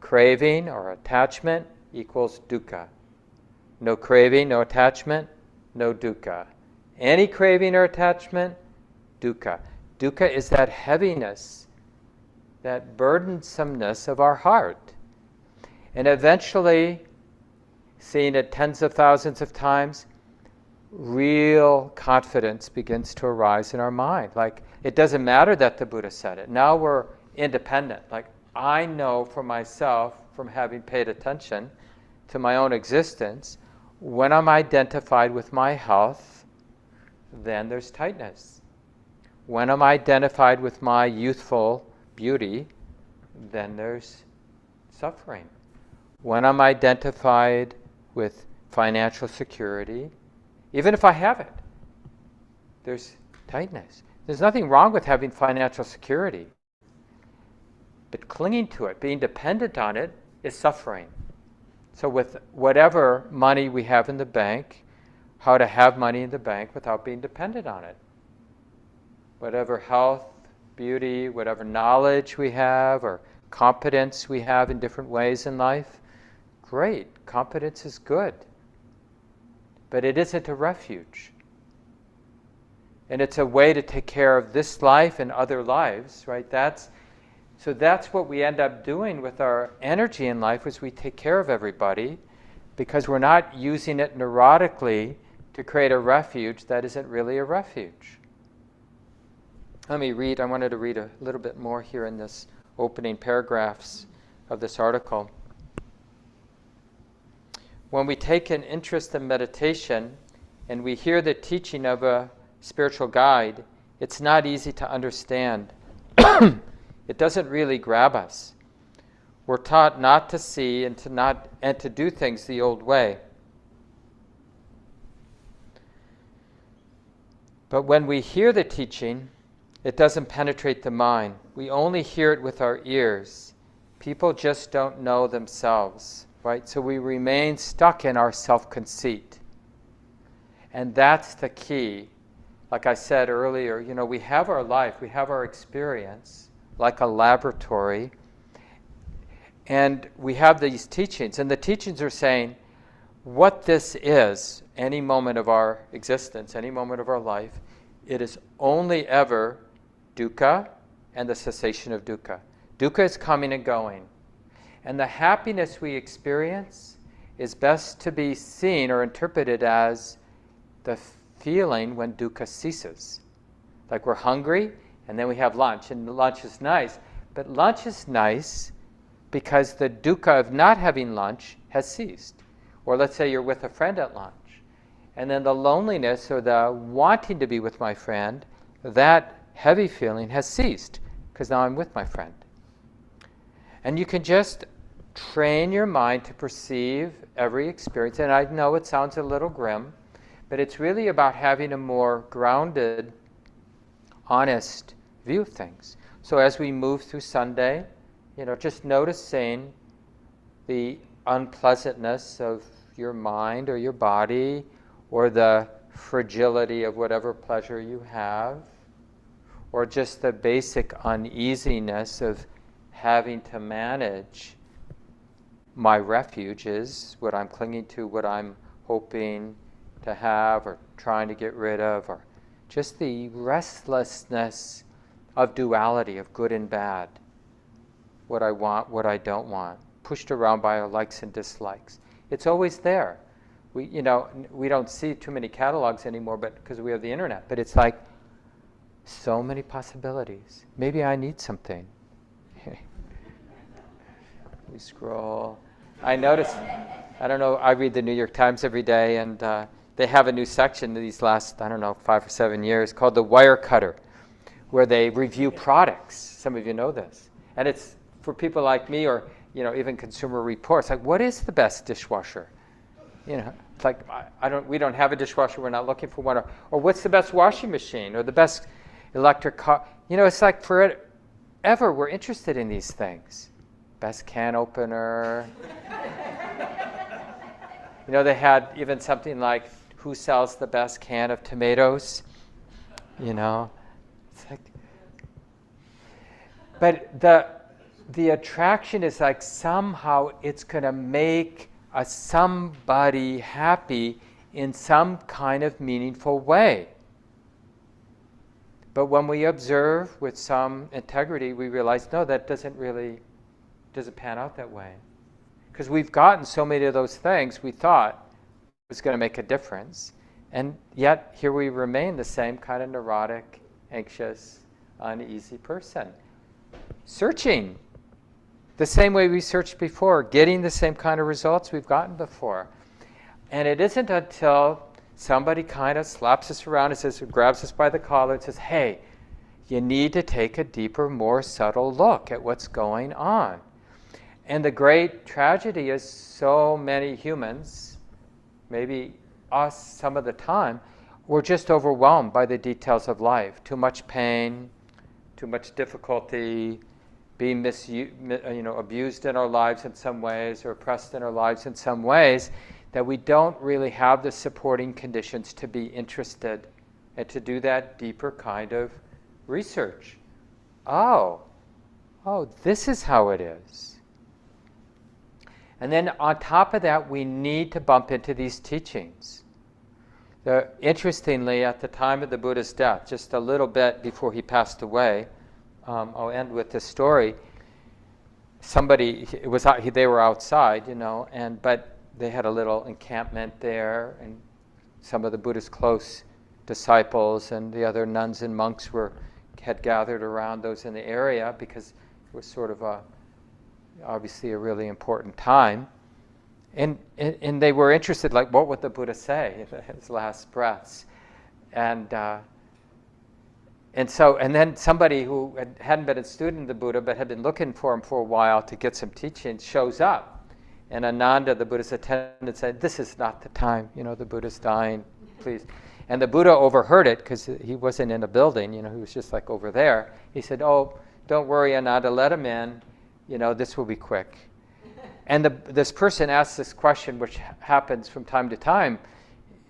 Craving or attachment equals dukkha. No craving, no attachment, no dukkha. Any craving or attachment, dukkha. Dukkha is that heaviness, that burdensomeness of our heart. And eventually, seeing it tens of thousands of times, real confidence begins to arise in our mind. Like, it doesn't matter that the Buddha said it. Now we're independent. Like, I know for myself, from having paid attention to my own existence, when I'm identified with my health, then there's tightness. When I'm identified with my youthful beauty, then there's suffering. When I'm identified with financial security, even if I have it, there's tightness. There's nothing wrong with having financial security, but clinging to it, being dependent on it, is suffering. So with whatever money we have in the bank, how to have money in the bank without being dependent on it. Whatever health, beauty, whatever knowledge we have or competence we have in different ways in life, great, competence is good. But it isn't a refuge. And it's a way to take care of this life and other lives, right? That's what we end up doing with our energy in life, is we take care of everybody because we're not using it neurotically to create a refuge that isn't really a refuge. Let me read. I wanted to read a little bit more here in this opening paragraphs of this article. When we take an interest in meditation and we hear the teaching of a spiritual guide, it's not easy to understand. It doesn't really grab us. We're taught not to see and to do things the old way. But when we hear the teaching, it doesn't penetrate the mind. We only hear it with our ears. People just don't know themselves, right? So we remain stuck in our self-conceit. And that's the key. Like I said earlier, we have our life, we have our experience, like a laboratory, and we have these teachings. And the teachings are saying what this is, any moment of our existence, any moment of our life, it is only ever dukkha and the cessation of dukkha. Dukkha is coming and going. And the happiness we experience is best to be seen or interpreted as the feeling when dukkha ceases. Like we're hungry and then we have lunch, and lunch is nice. But lunch is nice because the dukkha of not having lunch has ceased. Or let's say you're with a friend at lunch, and then the loneliness or the wanting to be with my friend, that heavy feeling has ceased because now I'm with my friend. And you can just train your mind to perceive every experience. And I know it sounds a little grim, but it's really about having a more grounded, honest view of things. So as we move through Sunday, just noticing the unpleasantness of your mind or your body, or the fragility of whatever pleasure you have, or just the basic uneasiness of having to manage my refuge is what I'm clinging to, what I'm hoping to have or trying to get rid of, or just the restlessness of duality, of good and bad, what I want, what I don't want, pushed around by our likes and dislikes. It's always there. we don't see too many catalogs anymore, but because we have the internet. But it's like so many possibilities. Maybe I need something. We scroll. I notice. I don't know. I read the New York Times every day, and they have a new section these last 5 or 7 years called the Wire Cutter, where they review products. Some of you know this, and it's for people like me, or even Consumer Reports. Like, what is the best dishwasher? It's like we don't have a dishwasher. We're not looking for one. Or what's the best washing machine, or the best electric car? It's like forever we're interested in these things. Best can opener. They had even something like, who sells the best can of tomatoes? It's like, but the attraction is like somehow it's going to make somebody happy in some kind of meaningful way. But when we observe with some integrity, we realize, no, that doesn't pan out that way. Because we've gotten so many of those things we thought was going to make a difference. And yet, here we remain the same kind of neurotic, anxious, uneasy person. Searching the same way we searched before, getting the same kind of results we've gotten before. And it isn't until somebody kind of slaps us around and says, grabs us by the collar and says, hey, you need to take a deeper, more subtle look at what's going on. And the great tragedy is so many humans, maybe us some of the time, we're just overwhelmed by the details of life. Too much pain, too much difficulty, being abused in our lives in some ways, or oppressed in our lives in some ways, that we don't really have the supporting conditions to be interested and to do that deeper kind of research. Oh, this is how it is. And then on top of that, we need to bump into these teachings. Interestingly, at the time of the Buddha's death, just a little bit before he passed away, I'll end with this story. They were outside, but they had a little encampment there, and some of the Buddha's close disciples and the other nuns and monks had gathered around those in the area, because it was sort of obviously a really important time. And they were interested, like, what would the Buddha say at his last breaths? And then somebody who hadn't been a student of the Buddha but had been looking for him for a while to get some teaching shows up. And Ananda, the Buddha's attendant, said, this is not the time, the Buddha's dying, please. And the Buddha overheard it, because he wasn't in a building, he was just like over there. He said, oh, don't worry, Ananda, let him in. This will be quick. And this person asked this question, which happens from time to time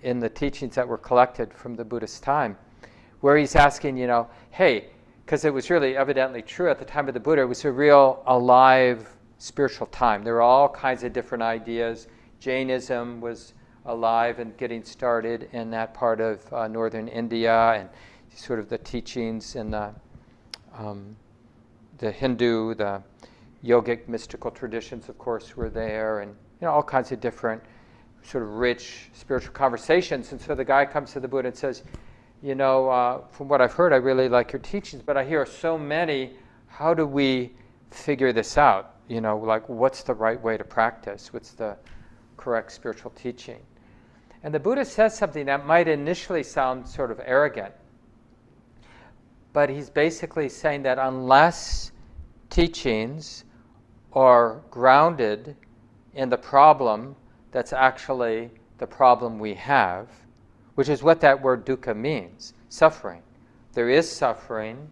in the teachings that were collected from the Buddhist time, where he's asking, hey, because it was really evidently true at the time of the Buddha, it was a real alive spiritual time. There were all kinds of different ideas. Jainism was alive and getting started in that part of northern India, and sort of the teachings in the Hindu, the yogic mystical traditions, of course, were there, and all kinds of different sort of rich spiritual conversations. And so the guy comes to the Buddha and says, from what I've heard, I really like your teachings, but I hear so many. How do we figure this out? Like, what's the right way to practice? What's the correct spiritual teaching? And the Buddha says something that might initially sound sort of arrogant, but he's basically saying that unless teachings are grounded in the problem that's actually the problem we have, which is what that word dukkha means, suffering. There is suffering.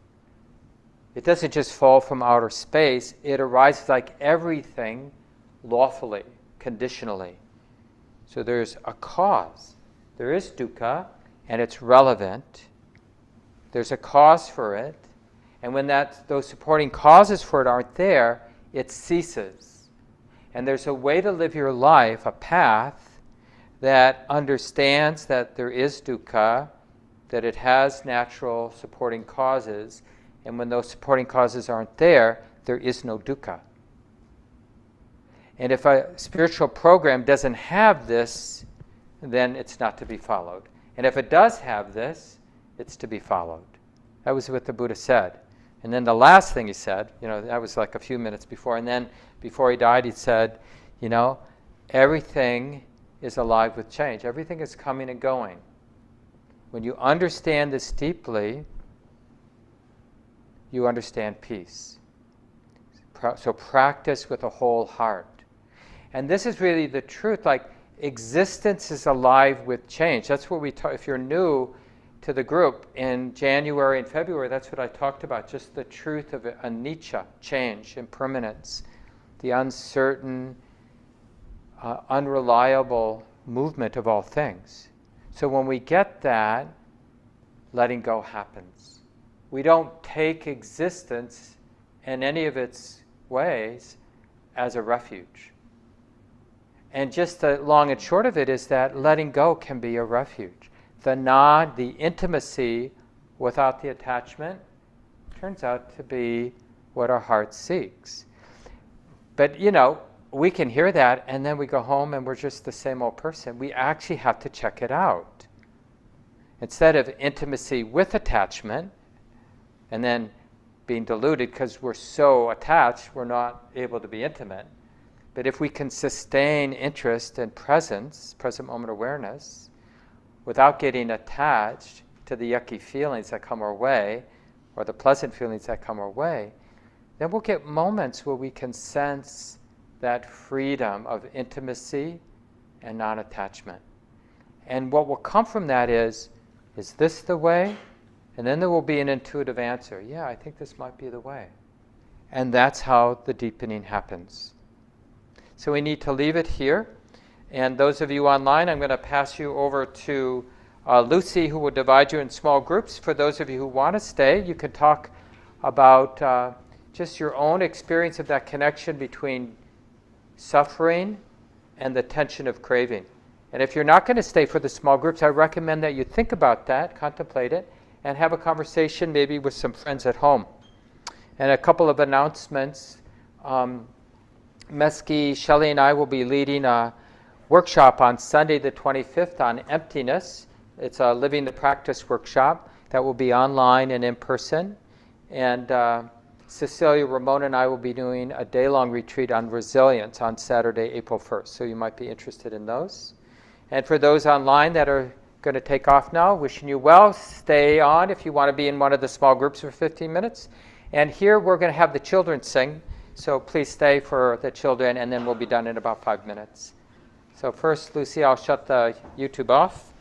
It doesn't just fall from outer space. It arises like everything lawfully, conditionally. So there's a cause. There is dukkha, and it's relevant. There's a cause for it. And when those supporting causes for it aren't there, it ceases. And there's a way to live your life, a path, that understands that there is dukkha, that it has natural supporting causes, and when those supporting causes aren't there, there is no dukkha. And if a spiritual program doesn't have this then it's not to be followed. And if it does have this, it's to be followed. That was what the Buddha said. And then the last thing he said, that was like a few minutes before, and then before he died, he said, everything is alive with change. Everything is coming and going. When you understand this deeply, you understand peace. So practice with a whole heart. And this is really the truth. Like, existence is alive with change. That's what we talk. If you're new to the group in January and February, that's what I talked about. Just the truth of anicca, change, impermanence, the uncertain, unreliable movement of all things. So when we get that, letting go happens. We don't take existence in any of its ways as a refuge. And just the long and short of it is that letting go can be a refuge. The intimacy without the attachment turns out to be what our heart seeks. But, we can hear that and then we go home and we're just the same old person. We actually have to check it out. Instead of intimacy with attachment and then being deluded because we're so attached, we're not able to be intimate. But if we can sustain interest and presence, present moment awareness, without getting attached to the yucky feelings that come our way, or the pleasant feelings that come our way, then we'll get moments where we can sense that freedom of intimacy and non-attachment. And what will come from that is this the way? And then there will be an intuitive answer. Yeah, I think this might be the way. And that's how the deepening happens. So we need to leave it here. And those of you online, I'm going to pass you over to Lucy, who will divide you in small groups. For those of you who want to stay, you can talk about just your own experience of that connection between suffering and the tension of craving. And if you're not going to stay for the small groups, I recommend that you think about that, contemplate it, and have a conversation maybe with some friends at home. And a couple of announcements. Meski, Shelley, and I will be leading a workshop on Sunday the 25th on emptiness. It's a Living the Practice workshop that will be online and in person. And Cecilia, Ramona, and I will be doing a day-long retreat on resilience on Saturday, April 1st. So you might be interested in those. And for those online that are going to take off now, wishing you well. Stay on if you want to be in one of the small groups for 15 minutes. And here we're going to have the children sing. So please stay for the children, and then we'll be done in about 5 minutes. So first, Lucy, I'll shut the YouTube off.